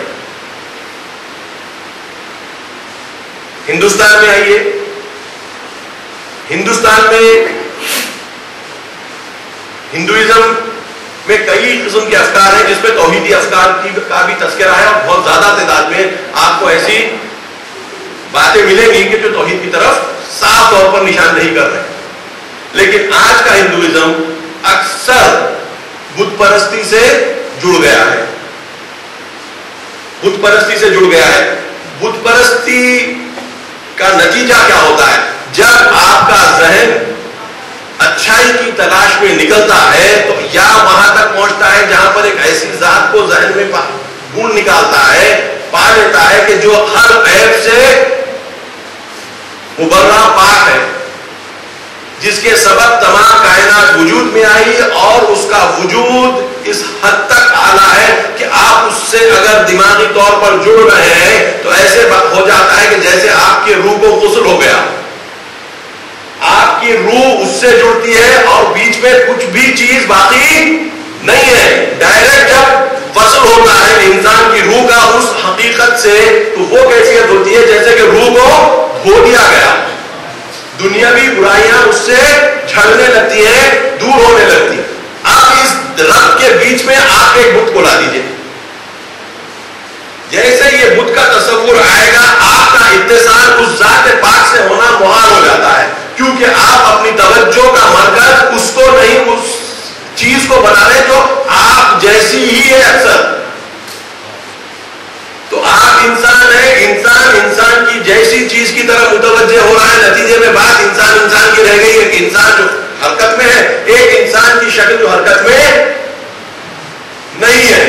A: ہندوستان میں آئیے، ہندوستان میں ہندوازم میں کئی قسم کے افکار ہیں جس میں توحیدی افکار کا بھی تذکرہ ہے اور بہت زیادہ تعداد میں آپ کو ایسی باتیں ملیں گی کہ جو توحید کی طرف صاف طور پر نشاندہی کر رہے ہیں. لیکن آج کا ہندوازم اکثر بت پرستی سے جڑ گیا ہے، بت پرستی سے جڑ گیا ہے. بت پرستی کا نتیجہ کیا ہوتا ہے؟ جب آپ کا ذہن اچھائی کی تلاش میں نکلتا ہے تو یا وہاں تک پہنچتا ہے جہاں پر ایک ایسی ذات کو ذہن میں ڈھونڈ نکالتا ہے، پا لیتا ہے کہ جو ہر عیب سے مبرہ پاک ہے، جس کے سبب تمام کائنات وجود میں آئی اور اس کا وجود اس حد تک اعلیٰ ہے کہ آپ اس سے اگر دماغی طور پر جڑ رہے ہیں تو ایسے ہو جاتا ہے کہ جیسے آپ کی روح کو غسل ہو گیا. آپ کی روح اس سے جڑتی ہے اور بیچ میں کچھ بھی چیز باقی نہیں ہے. ڈائریکٹ جب وصل ہوتا ہے انسان کی روح کا اس حقیقت سے تو وہ کیفیت ہوتی ہے جیسے کہ روح کو دھو دیا گیا. دنیاوی برائیاں اس سے جھڑنے لگتی ہیں, دور ہونے لگتی ہیں. آپ اس رب کے بیچ میں آپ ایک بت کو لا دیجیے. جیسے یہ بت کا تصور آئے گا آپ کا اتصال اس ذات پاک سے ہونا محال ہو جاتا ہے, کیونکہ آپ اپنی توجہ کا مرکز اس کو نہیں اس چیز کو بنا رہے جو آپ جیسی ہی ہے اکثر. تو آپ انسان ہیں, انسان کی جیسی چیز کی طرف متوجہ ہو رہا ہے, نتیجے میں بات انسان کی رہ گئی. ایک انسان جو حرکت میں ہے, ایک انسان کی شکل جو حرکت میں نہیں ہے.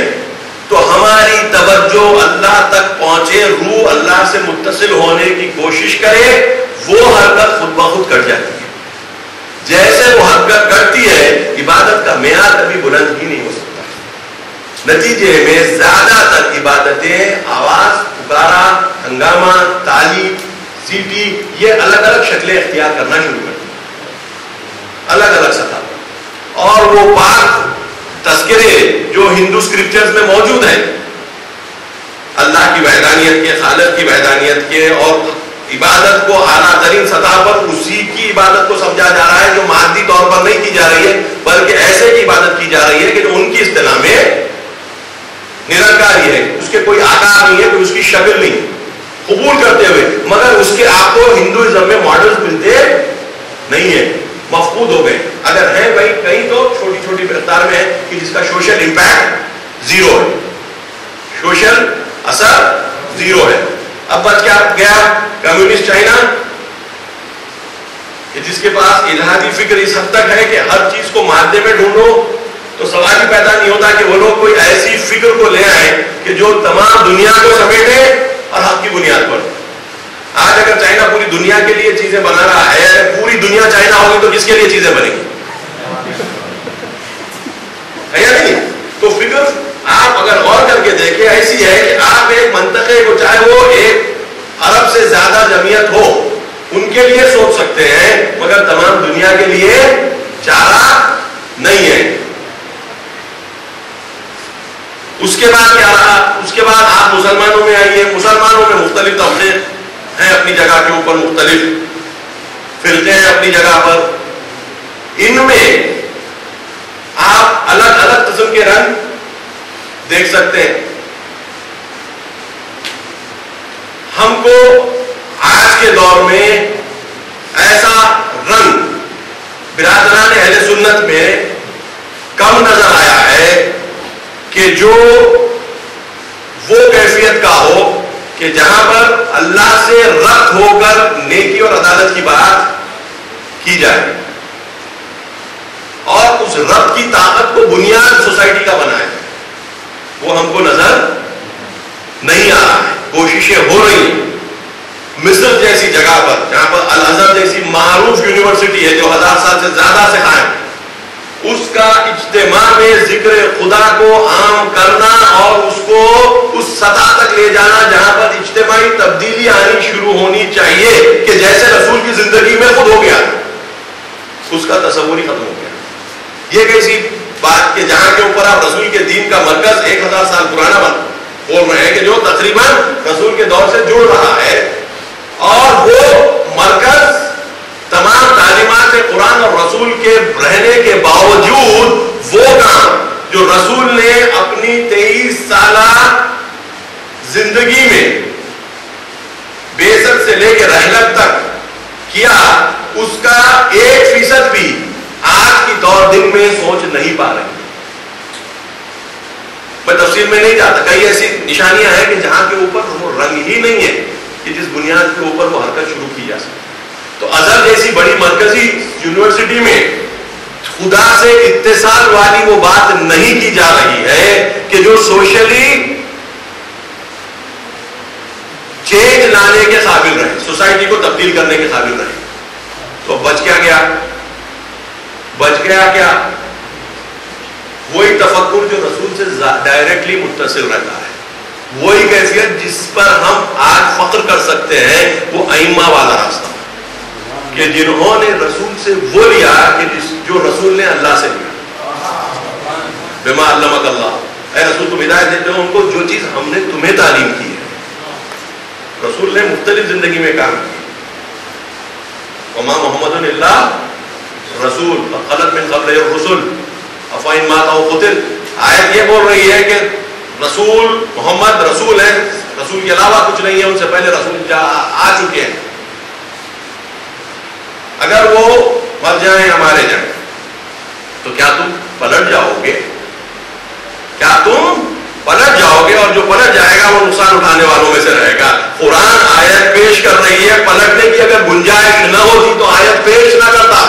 A: تو ہماری توجہ اللہ تک پہنچے, روح اللہ سے متصل ہونے کی کوشش کرے, وہ حرکت خود بخود کٹ جاتی ہے. جیسے وہ حرکت کرتی ہے عبادت کا معیار کبھی بلند ہی نہیں ہو سکتا. نتیجے میں زیادہ تر عبادتیں آواز, پکارا, ہنگامہ, تالی, سیٹی, یہ الگ الگ شکلیں اختیار کرنا شروع کرتی ہیں الگ الگ سطح پر. اور وہ پاک تذکرے جو ہندو اسکرپچرز میں موجود ہیں اللہ کی وحدانیت کے, خالق کی وحدانیت کے, اور عبادت کو اعلیٰ ترین سطح پر اسی کی عبادت کو سمجھا جا رہا ہے جو مادی طور پر نہیں کی جا رہی ہے, بلکہ ایسے کی عبادت کی جا رہی ہے کہ جو ان کی اصطلاح میں نرنکاری ہے, اس کے کوئی آکار نہیں ہے, کوئی اس کی شکل نہیں, قبول کرتے ہوئے, مگر اس کے آپ کو ہندوازم میں ماڈلز ملتے نہیں ہیں, مفقود ہو گئے. اگر ہیں بھائی کہیں تو چھوٹی چھوٹی مقدار میں ہے کہ جس کا سوشل امپیکٹ زیرو ہے, سوشل اثر زیرو ہے. اب بچ کیا گیا کمیونسٹ چائنا, کہ جس کے پاس الہادی فکر اس حد تک ہے کہ ہر چیز کو مادے میں ڈھونڈو, تو سوال ہی پیدا نہیں ہوتا کہ وہ لوگ کوئی ایسی فکر کو لے آئے کہ جو تمام دنیا کو سمیٹے اور حق کی بنیاد پر. آج اگر چائنا پوری دنیا کے لیے چیزیں بنا رہا ہے, پوری دنیا چائنا ہوگی تو کس کے لیے چیزیں بنے گی, ہے یا نہیں؟ تو فکر آپ اگر غور کر کے دیکھیں ایسی ہے کہ آپ ایک منطقے کو, چاہے وہ ایک ارب سے زیادہ جمعیت ہو, ان کے لیے سوچ سکتے ہیں, مگر تمام دنیا کے لیے چارہ نہیں ہے. اس کے بعد کیا رہا؟ اس کے بعد آپ مسلمانوں میں آئیے. مسلمانوں میں مختلف طبقے ہیں اپنی جگہ کے اوپر, مختلف فرقے ہیں اپنی جگہ پر. ان میں آپ الگ الگ قسم کے رنگ دیکھ سکتے ہیں. ہم کو آج کے دور میں ایسا رنگ برادران اہل سنت میں کم نظر آیا ہے کہ جو وہ کیفیت کا ہو کہ جہاں پر اللہ سے ربط ہو کر نیکی اور عدالت کی بات کی جائے, اور اس ربط کی طاقت کو بنیاد سوسائٹی کا بنائے. وہ ہم کو نظر نہیں آ رہا ہے. کوششیں ہو رہی ہیں مصر جیسی جگہ پر, جہاں پر الازہر جیسی معروف یونیورسٹی ہے جو 1000 سال سے زیادہ سے قائم, اس کا اجتماع میں ذکر خدا کو عام کرنا اور اس کو اس سطح تک لے جانا جہاں پر اجتماعی تبدیلی آنی شروع ہونی چاہیے کہ جیسے رسول کی زندگی میں خود ہو گیا, اس کا تصور ہی ختم ہو گیا. یہ کیسی بات کہ جہاں کے اوپر آپ رسول کے دین کا مرکز 1000 سال پرانا بول رہے ہیں کہ جو تقریباً رسول کے دور سے جڑ رہا ہے, اور وہ مرکز تمام تعلیمات قرآن اور رسول کے رہنے کے باوجود وہ کام جو رسول نے اپنی 23 سالہ زندگی میں بعثت سے لے کے رحلت تک کیا, اس کا 1% بھی آج کی دور دن میں سوچ نہیں پا رہے. میں تفصیل میں نہیں جاتا, کئی ایسی نشانیاں ہیں کہ جہاں کے اوپر وہ رنگ ہی نہیں ہے کہ جس بنیاد کے اوپر وہ حرکت شروع کی جا سکے. تو ازہر جیسی بڑی مرکزی یونیورسٹی میں خدا سے اتصال والی وہ بات نہیں کی جا رہی ہے کہ جو سوشلی چینج لانے کے قابل رہے, سوسائٹی کو تبدیل کرنے کے قابل رہے. تو بچ کیا گیا؟ بچ گیا کیا؟ وہی تفکر جو رسول سے ڈائریکٹلی متصل رہتا ہے, وہی کیفیت جس پر ہم آج فخر کر سکتے ہیں, وہ ائمہ والا راستہ کہ جنہوں نے رسول سے وہ لیا کہ جو رسول نے اللہ سے لیا. بما علمک اللہ, اے رسول تم ہدایت دیتے ہو ان کو جو چیز ہم نے تمہیں تعلیم کی ہے. رسول نے مختلف زندگی میں کام کیا. وما محمد الا رسول خلت من قبلہ الرسل افإن مات أو قتل. آیت یہ بول رہی ہے کہ رسول محمد رسول ہے, رسول کے علاوہ کچھ نہیں ہے, ان سے پہلے رسول آ چکے ہیں. اگر وہ مر جائیں یا مارے جائیں تو کیا تم پلٹ جاؤ گے؟ کیا تم پلٹ جاؤ گے؟ اور جو پلٹ جائے گا وہ نقصان اٹھانے والوں میں سے رہے گا. قرآن آیت پیش کر رہی ہے, پلٹنے کی اگر گنجائش نہ ہوتی تو آیت پیش نہ کرتا.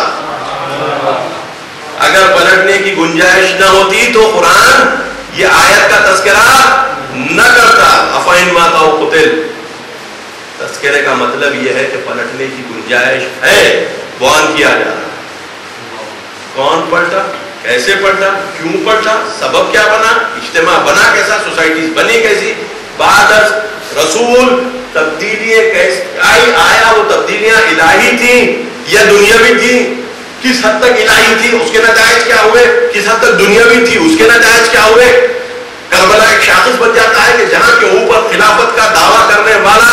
A: اگر پلٹنے کی گنجائش نہ ہوتی تو قرآن یہ آیت کا تذکرہ نہ کرتا. افإن مات أو قتل. تذکرے کا مطلب یہ ہے کہ پلٹنے کی گنجائش ہے, بیان کیا جا رہا ہے. کون پلٹا, کیسے پلٹا, کیوں پلٹا, سبب کیا بنا, اجتماع بنا کیسا, سوسائٹیز بنی کیسی, بعد رسول تبدیلیاں کیسے آیا, وہ تبدیلیاں الہی تھیں یا دنیاوی تھیں, کس حد تک الہی تھی اس کے نتائج کیا ہوئے, کس حد تک دنیاوی تھی اس کے نتائج کیا ہوئے. کربلا ایک شاخص بن جاتا ہے کہ جہاں کے اوپر خلافت کا دعویٰ کرنے والا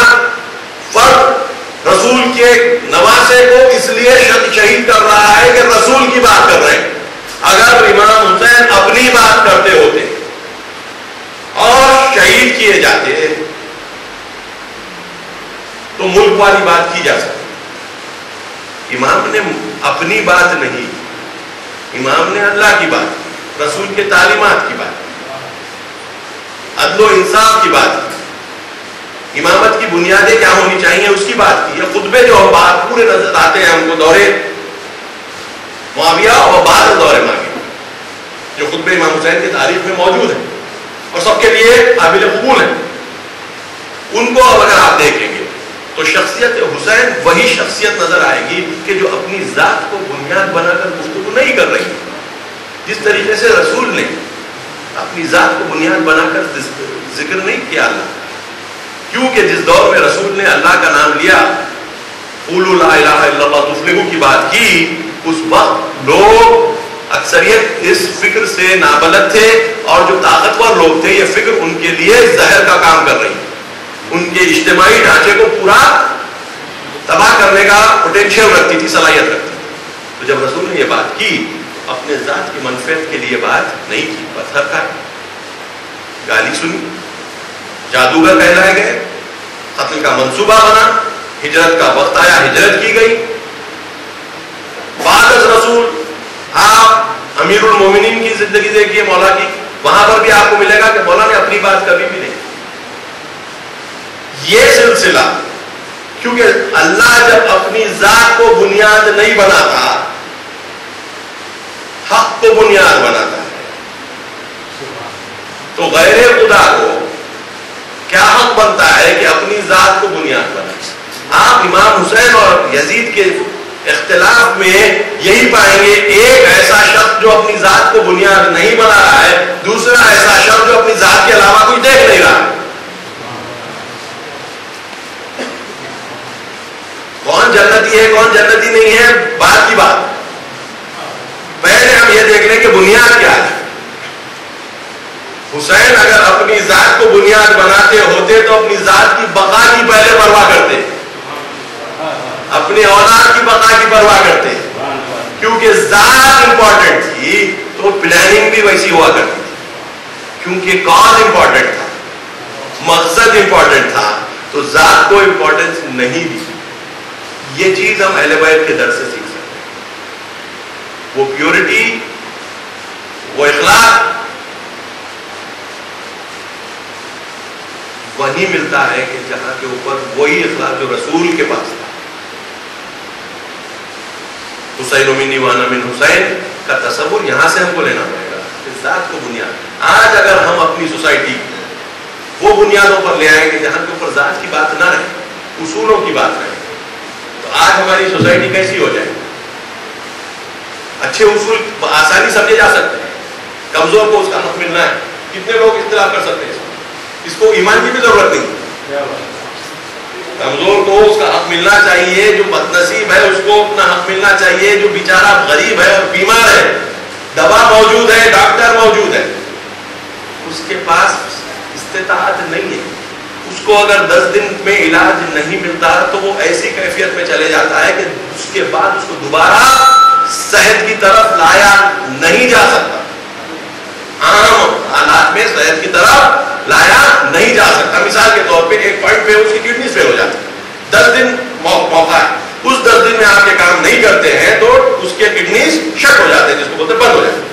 A: فرد رسول کے نواسے کو اس لیے شہید کر رہا ہے کہ رسول کی بات کر رہے ہیں. اگر امام حسین اپنی بات کرتے ہوتے اور شہید کیے جاتے تو ملک والی بات کی جا سکتی. امام نے اپنی بات نہیں, امام نے اللہ کی بات, رسول کے تعلیمات کی بات, عدل و انصاف کی بات کی, امامت کی بنیادیں کیا ہونی چاہیے اس کی بات کی. یہ خطبے جو بات پورے نظر آتے ہیں ہم کو دورے معاویہ اور بعد دورے معاویہ, جو خطبے امام حسین کی تعریف میں موجود ہیں اور سب کے لیے قابل قبول ہیں, ان کو اگر آپ دیکھیں گے تو شخصیت حسین وہی شخصیت نظر آئے گی کہ جو اپنی ذات کو بنیاد بنا کر گفتگو نہیں کر رہی. جس طریقے سے رسول نے اپنی ذات کو بنیاد بنا کر ذکر نہیں کیا اللہ, کیونکہ جس دور میں رسول نے اللہ کا نام لیا, قولوا لا الہ الا اللہ تفلحوا کی بات کی, اس وقت لوگ اکثریت اس فکر سے نابلد تھے, اور جو طاقتور لوگ تھے یہ فکر ان کے لیے زہر کا کام کر رہی, ان کے اجتماعی ڈھانچے کو پورا تباہ کرنے کا پوٹینشیل رکھتی تھی, صلاحیت رکھتی تھی. تو جب رسول نے یہ بات کی, اپنے ذات کی منفعت کے لیے بات نہیں کی, پتھر کھائے, گالی سنی, جادوگر کہلائے گئے, قتل کا منصوبہ بنا, ہجرت کا وقت آیا, ہجرت کی گئی. بعد از رسول آپ امیر المومنین کی زندگی دیکھیے مولا کی, وہاں پر بھی آپ کو ملے گا کہ مولا نے اپنی بات کبھی بھی نہیں. یہ سلسلہ, کیونکہ اللہ جب اپنی ذات کو بنیاد نہیں بناتا, حق کو بنیاد بناتا ہے, تو غیر خدا کو کیا حق بنتا ہے کہ اپنی ذات کو بنیاد بنائے. آپ امام حسین اور یزید کے اختلاف میں یہی پائیں گے, ایک ایسا شخص جو اپنی ذات کو بنیاد نہیں بنا رہا ہے, دوسرا ایسا شخص جو اپنی ذات کے علاوہ کچھ دیکھ نہیں رہا. کون جنتی ہے کون جنتی نہیں ہے بات کی بات, پہلے ہم یہ دیکھ لیں کہ بنیاد کیا ہے. حسین اگر اپنی ذات کو بنیاد بناتے ہوتے تو اپنی ذات کی بقا کی پہلے پرواہ کرتے, اپنی اولاد کی بقا کی پرواہ کرتے, کیونکہ ذات امپورٹنٹ تھی تو پلاننگ بھی ویسی ہوا کرتی تھی. کیونکہ کاز امپورٹنٹ تھا, مقصد امپورٹنٹ تھا, تو ذات کو امپورٹنس نہیں دی. یہ چیز ہم اہل بیت کے در سے سیکھ سکتے ہیں. وہ پیورٹی, وہ اخلاق وہی ملتا ہے کہ جہاں کے اوپر وہی اخلاق جو رسول کے پاس تھا. حسین منی وانا من حسین کا تصور یہاں سے ہم کو لینا پڑے گا, ذات کو بنیاد. آج اگر ہم اپنی سوسائٹی وہ بنیادوں پر لے آئیں گے جہاں کے اوپر ذات کی بات نہ رہے, اصولوں کی بات رہے, تو آج ہماری سوسائٹی کیسی ہو جائے. اچھے اصول آسانی سمجھے جا سکتے ہیں, کمزور کو اس کا حق ملنا ہے. کتنے لوگ اختلاف کر سکتے ہیں, اس کو ایمان کی بھی ضرورت نہیں. کمزور کو اس کا حق ملنا چاہیے, جو بد نصیب ہے اس کو اپنا حق ملنا چاہیے, جو بیچارہ غریب ہے اور بیمار ہے, دوا موجود ہے, ڈاکٹر موجود ہے, اس کے پاس استطاعت نہیں ہے. اس کو اگر 10 دن میں علاج نہیں ملتا تو وہ ایسی کیفیت میں چلے جاتا ہے کہ اس کے بعد اس کو دوبارہ صحت کی طرف لایا نہیں جا سکتا. عام حالات میں صحت کی طرف لایا نہیں جا سکتا. مثال کے طور پہ ایک پوائنٹ پہ اس کی کڈنی فیل ہو جاتی ہے, 10 دن موقع ہے, اس 10 دن میں آپ کے کام نہیں کرتے ہیں تو اس کے کڈنیز شٹ ہو جاتے ہیں, جس کو بولتے ہیں بند ہو جاتے ہیں.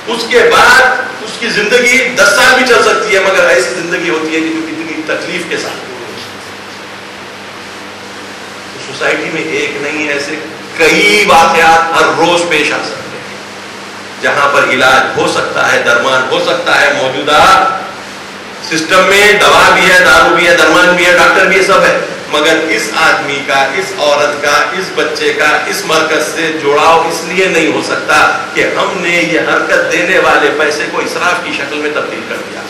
A: اس کے بعد اس کی زندگی 10 سال بھی چل سکتی ہے, مگر ایسی زندگی ہوتی ہے کہ جو کتنی تکلیف کے ساتھ. سوسائٹی میں ایک نہیں, ایسے کئی واقعات ہر روز پیش آ سکتے ہیں جہاں پر علاج ہو سکتا ہے, درمان ہو سکتا ہے. موجودہ سسٹم میں دوا بھی ہے, دارو بھی ہے, درمان بھی ہے, ڈاکٹر بھی ہے, سب ہے, مگر اس آدمی کا, اس عورت کا, اس بچے کا اس مرکز سے جڑاؤ اس لیے نہیں ہو سکتا کہ ہم نے یہ حرکت دینے والے پیسے کو اسراف کی شکل میں تبدیل کر دیا.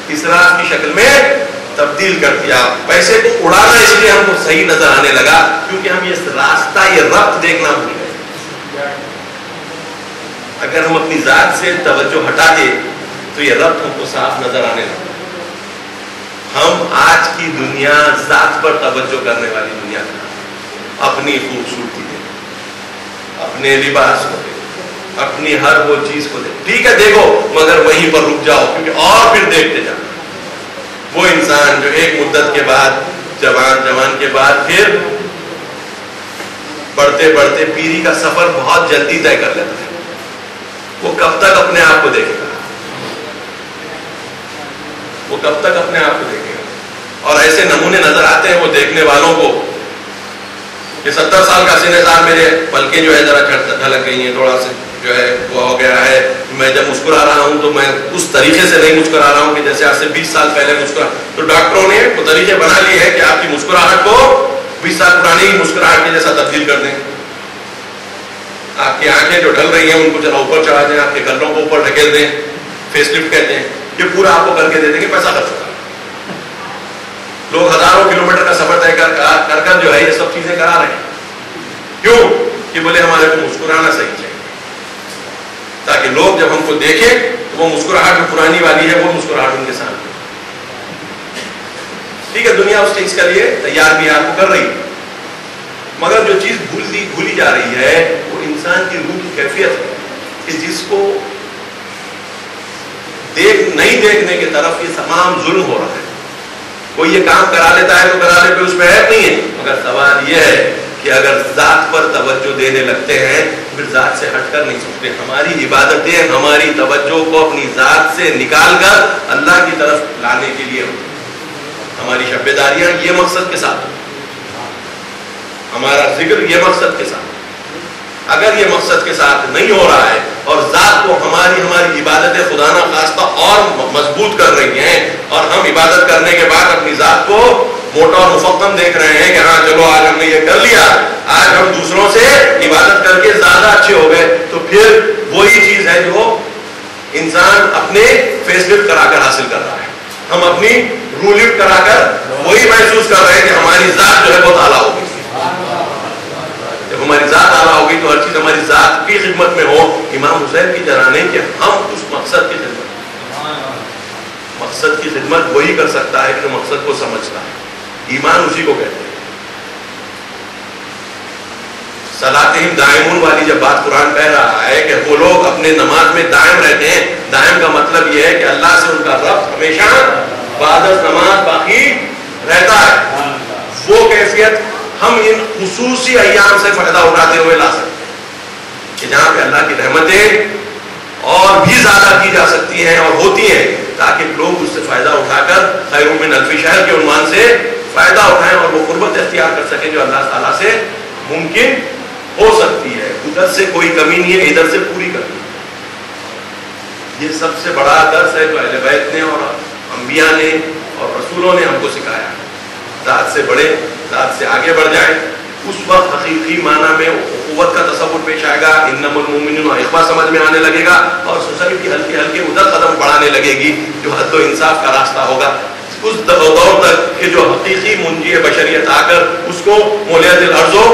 A: اسراف کی شکل میں تبدیل کر دیا. پیسے کو اڑانا اس لیے ہم کو صحیح نظر آنے لگا کیونکہ ہم یہ راستہ, یہ ربط دیکھنا بھول گئے. اگر ہم اپنی ذات سے توجہ ہٹا دیں تو یہ ربط ہم کو صاف نظر آنے لگا. ہم آج کی دنیا ذات پر توجہ کرنے والی دنیا کا, اپنی خوبصورتی دے, اپنے لباس کو دے, اپنی ہر وہ چیز کو دے. ٹھیک ہے دیکھو, مگر وہیں پر رک جاؤ کیونکہ اور پھر دیکھتے جاؤ. وہ انسان جو ایک مدت کے بعد جوان کے بعد پھر بڑھتے بڑھتے پیری کا سفر بہت جلدی طے کر لیتا ہے. وہ کب تک اپنے آپ کو دیکھے گا, وہ کب تک اپنے آپ کو دیکھے گا. اور ایسے نمونے نظر آتے ہیں وہ دیکھنے والوں کو کہ 70 سال کا سن سال میرے پلکیں جو ہے ذرا ڈھلک گئی ہیں, تھوڑا سا جو ہے وہ ہو گیا ہے. میں جب مسکرا رہا ہوں تو میں اس طریقے سے نہیں مسکرا رہا ہوں کہ جیسے آج سے 20 سال پہلے مسکرا. تو ڈاکٹروں نے وہ طریقے بنا لیے ہیں کہ آپ کی مسکراہٹ کو 20 سال پرانی مسکراہٹ کے جیسا تبدیل کر دیں. آپ کی آنکھیں جو ڈھل رہی ہیں ان کو ذرا اوپر چڑھا دیں, آپ کے گلوں کو اوپر ڈھکیل دیں, فیس لفٹ کہتے ہیں. یہ پورا آپ کو کر کے دے دیں گے, پیسہ خرچ ہوگا. لوگ ہزاروں کلومیٹر کا سفر طے کر جو ہے یہ سب چیزیں کرا رہے ہیں. کیوں کہ بولے ہمارے کو مسکرانا صحیح چاہیے, تاکہ لوگ جب ہم کو دیکھیں تو وہ مسکراہٹ جو پرانی والی ہے وہ مسکراہٹ ان کے سامنے. ٹھیک ہے, دنیا اس چیز کے لیے تیار بھی آپ کو کر رہی ہے, مگر جو چیز بھولی جا رہی ہے وہ انسان کی روح کی کیفیت ہے کہ جس کو نہیں دیکھنے کی طرف یہ تمام ظلم ہو رہا ہے. کوئی یہ کام کرا لیتا ہے تو کرا لے پہ اس پہ عیب نہیں ہے, مگر سوال یہ ہے کہ اگر ذات پر توجہ دینے لگتے ہیں پھر ذات سے ہٹ کر نہیں سکتے. ہماری عبادتیں ہماری توجہ کو اپنی ذات سے نکال کر اللہ کی طرف لانے کے لیے ہوتی. ہماری شبیداریاں یہ مقصد کے ساتھ, ہمارا ذکر یہ مقصد کے ساتھ. اگر یہ مقصد کے ساتھ نہیں ہو رہا ہے اور ذات کو ہماری عبادتیں خدا نہ خواستہ اور مضبوط کر رہی ہیں اور ہم عبادت کرنے کے بعد اپنی ذات کو موٹا اور مفخم دیکھ رہے ہیں کہ ہاں چلو آج ہم نے یہ کر لیا, آج ہم دوسروں سے عبادت کر کے زیادہ اچھے ہو گئے, تو پھر وہی چیز ہے جو انسان اپنے فیس لفٹ کرا کر حاصل کر رہا ہے. ہم اپنی روح لفٹ کرا کر وہی محسوس کر رہے ہیں کہ ہماری ذات جو ہے بہت اعلیٰ ہوگی. جب ہماری ذات اعلیٰ ہوگی تو ہر چیز ہماری ذات کی خدمت میں ہو. امام حسین کی طرح نہیں کہ ہم اس مقصد کی خدمت. مقصد کی خدمت وہی کر سکتا ہے کہ مقصد کو سمجھتا ہے. ایمان اسی کو کہتے ہیں. صلاتہم دائمون والی جب بات قرآن کہہ رہا ہے کہ وہ لوگ اپنے نماز میں دائم رہتے ہیں, دائم کا مطلب یہ ہے کہ اللہ سے ان کا ربط ہمیشہ بعد از نماز باقی رہتا ہے. وہ کیفیت ہم ان خصوصی ایام سے فائدہ اٹھاتے ہوئے لا سکتے ہیں کہ جہاں پہ اللہ کی رحمتیں اور بھی زیادہ کی جا سکتی ہیں اور ہوتی ہیں, تاکہ لوگ اس سے فائدہ اٹھا کر خیر من الف شہر کے عنوان سے فائدہ اٹھائیں اور وہ قربت اختیار کر سکیں جو اللہ تعالیٰ سے ممکن ہو سکتی ہے. ادھر سے کوئی کمی نہیں ہے, ادھر سے پوری کمی. یہ سب سے بڑا درس ہے جو اہل بیت نے اور انبیاء نے اور رسولوں نے ہم کو سکھایا. ذات سے بڑھے, ذات سے آگے بڑھ جائیں. اس وقت حقیقی معنی میں قوت کا تصور پیش آئے گا, انما المؤمنون اخوہ سمجھ میں آنے لگے گا اور سوسائٹی ہلکے ہلکے ادھر قدم بڑھانے لگے گی جو حد و انصاف کا راستہ ہوگا. اس دور تک کہ جو حقیقی منجی بشریت آ کر اس کو مولیت الارض و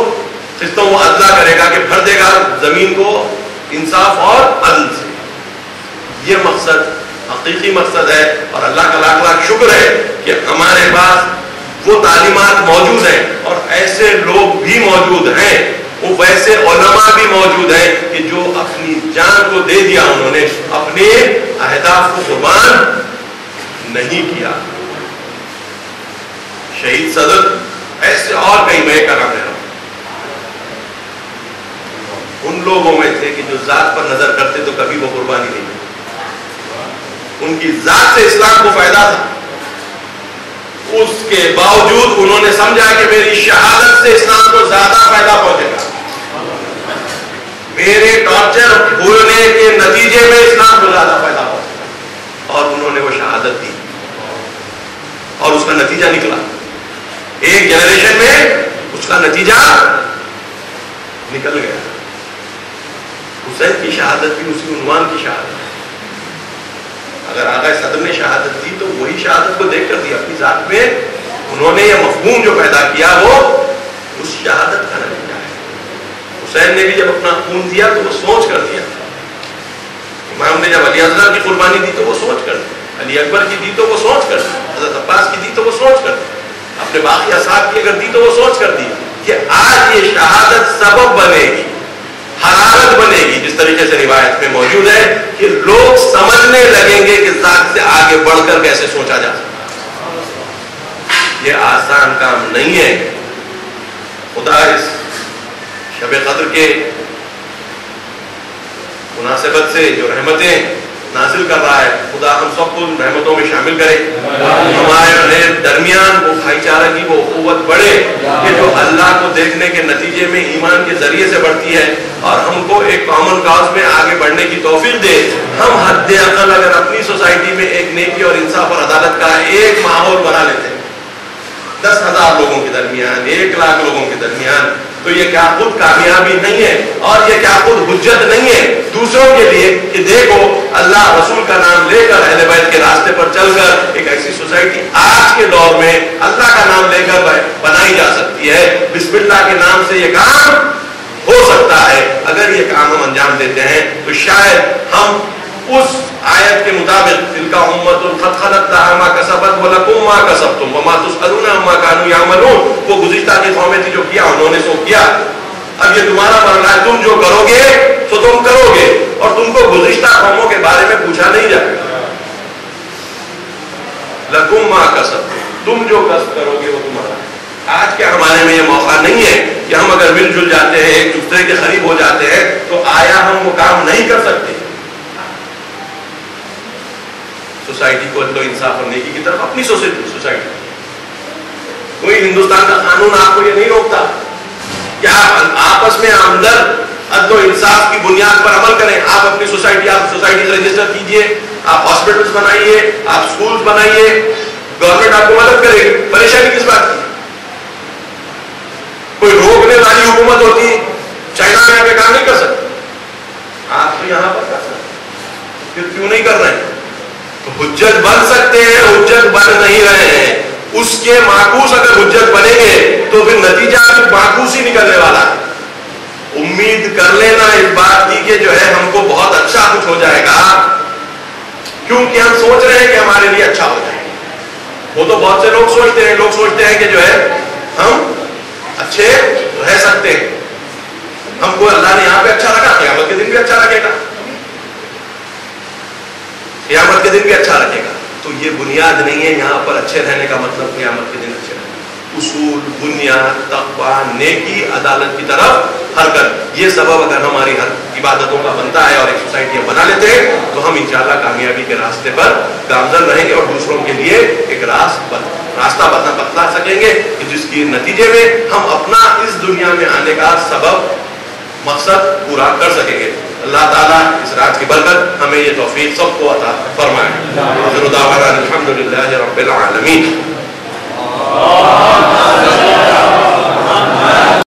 A: وہ عدلہ کرے گا کہ بھر دے گا زمین کو انصاف اور عدل سے. یہ مقصد حقیقی مقصد ہے، اور اللہ کا لاکھ لاکھ شکر ہے کہ ہمارے پاس وہ تعلیمات موجود ہیں اور ایسے لوگ بھی موجود ہیں، وہ ویسے علماء بھی موجود ہیں کہ جو اپنی جان کو دے دیا، انہوں نے اپنے اہداف کو قربان نہیں کیا. شہید صدر ایسے اور کئی میں کا نام لے رہا ہوں، ان لوگوں میں تھے کہ جو ذات پر نظر کرتے تو کبھی وہ قربانی نہیں، ان کی ذات سے اسلام کو فائدہ تھا، اس کے باوجود انہوں نے سمجھا کہ میری شہادت سے اسلام کو زیادہ فائدہ پہنچے گا، میرے ٹارچر ہونے کے نتیجے میں اسلام کو زیادہ فائدہ پہنچے گا، اور انہوں نے وہ شہادت دی اور اس کا نتیجہ نکلا. ایک جنریشن میں اس کا نتیجہ نکل گیا. حسین کی شہادت بھی اسی عنوان کی شہادت ہے. اگر آقا صدر نے شہادت دی تو وہی شہادت کو دیکھ کر دی، اپنی ذات میں انہوں نے یہ مفہوم جو پیدا کیا وہ اس شہادت کا نتیجہ ہے. حسین نے بھی جب اپنا خون دیا تو وہ سوچ کر دیا. امام نے جب علی اصغر کی قربانی دی تو وہ سوچ کر دی، علی اکبر کی دی تو وہ سوچ کر دی، حضرت عباس کی دی تو وہ سوچ کر دی، اپنے باقی اصحاب کی اگر دی تو وہ سوچ کر دی کہ آج یہ شہادت سبب بنے گی، حرارت بنے گی، جس طریقے سے روایت میں موجود ہے کہ لوگ سمجھنے لگیں گے کہ ذات سے آگے بڑھ کر کیسے سوچا جا سکتا. یہ آسان کام نہیں ہے. خدا اس شب قدر کے مناسبت سے جو رحمتیں نازل کر رہا ہے، خدا ہم سب کو رحمتوں میں شامل کرے. ہمارے درمیان وہ بھائی چارہ کی وہ قوت بڑھے کہ جو اللہ کو دیکھنے کے نتیجے میں ایمان کے ذریعے سے بڑھتی ہے، اور ہم کو ایک کامن کاز میں آگے بڑھنے کی توفیق دے. ہم حد اقل اگر اپنی سوسائٹی میں ایک نیکی اور انصاف اور عدالت کا ایک ماحول بنا لیتے ہیں 10,000 لوگوں کے درمیان، 1 لاکھ لوگوں کے درمیان، تو یہ کیا خود کامیابی نہیں ہے اور یہ کیا خود حجت نہیں ہے دوسروں کے لیے کہ دیکھو اللہ رسول کا نام لے کر اہل بیت کے راستے پر چل کر ایک ایسی سوسائٹی آج کے دور میں اللہ کا نام لے کر بنائی جا سکتی ہے. بسم اللہ کے نام سے یہ کام ہو سکتا ہے. اگر یہ کام ہم انجام دیتے ہیں تو شاید ہم اس آیت کے مطابق تلک امۃ قد خلت لها ما کسبت ولکم ما کسبتم وما تسألون عما كانوا يعملون. وہ گزشتہ کی قومیں تھی جو کیا انہوں نے سو کیا، اب یہ تمہارا مرحلہ ہے، تم جو کرو گے تو تم کرو گے، اور تم کو گزشتہ قوموں کے بارے میں پوچھا نہیں جائے گا. لکم ما کسبتم، تم جو کسب کرو گے وہ تمہارا. آج کے ہمارے میں یہ موقع نہیں ہے کہ ہم اگر مل جل جاتے ہیں، ایک دوسرے کے قریب ہو جاتے ہیں تو آیا ہم وہ کام نہیں کر سکتے. سوسائٹی کو عدل و انصاف اور نیکی کی طرف اپنی سوسائٹی، کوئی ہندوستان کا قانون آپ کو یہ نہیں روکتا کہ آپ آپس میں اندر عدل و انصاف کی بنیاد پر عمل کریں. آپ اپنی سوسائٹی سے رجسٹر کیجئے، آپ ہاسپٹلز بنائیے، آپ سکولز بنائیے، گورنمنٹ آپ کو مدد کرے گی. پریشانی کس بات کی؟ کوئی روکنے والی حکومت ہوتی چائنا میں آ کے کام نہیں کر سکتی، آپ تو یہاں پر کر سکتے، پھر کیوں نہیں کر رہے ہیں؟ تو حجت بن سکتے ہیں، حجت بن نہیں رہے ہیں. اس کے معکوس اگر حجت بنیں گے تو پھر نتیجہ معکوس ہی نکلنے والا ہے. امید کر لینا اس بات کی کہ جو ہے ہم کو بہت اچھا کچھ ہو جائے گا، کیونکہ ہم سوچ رہے ہیں کہ ہمارے لیے اچھا ہو جائے گا. وہ تو بہت سے لوگ سوچتے ہیں کہ جو ہے ہم اچھے رہ سکتے ہیں، ہم کو اللہ نے یہاں پہ اچھا رکھا، قیامت کے دن بھی اچھا رکھے گا، قیامت کے دن بھی اچھا رکھے گا. تو یہ بنیاد نہیں ہے. یہاں پر اچھے رہنے کا مطلب قیامت کے دن اچھے رہنے. اصول، بنیاد، تقوی، نیکی، عدالت کی طرف حرکت، یہ سبب اگر ہماری ہر عبادتوں کا بنتا ہے اور ایک سوسائٹی ہم بنا لیتے ہیں تو ہم انشاءاللہ کامیابی کے راستے پر گامزن رہیں گے اور دوسروں کے لیے ایک راستہ بتلا سکیں گے کہ جس کے نتیجے میں ہم اپنا اس دنیا میں آنے کا سبب مقصد پورا کر سکیں گے. اللہ تعالیٰ اس رات کی برکت ہمیں یہ توفیق سب کو عطا فرمائے. الحمدللہ رب العالمین.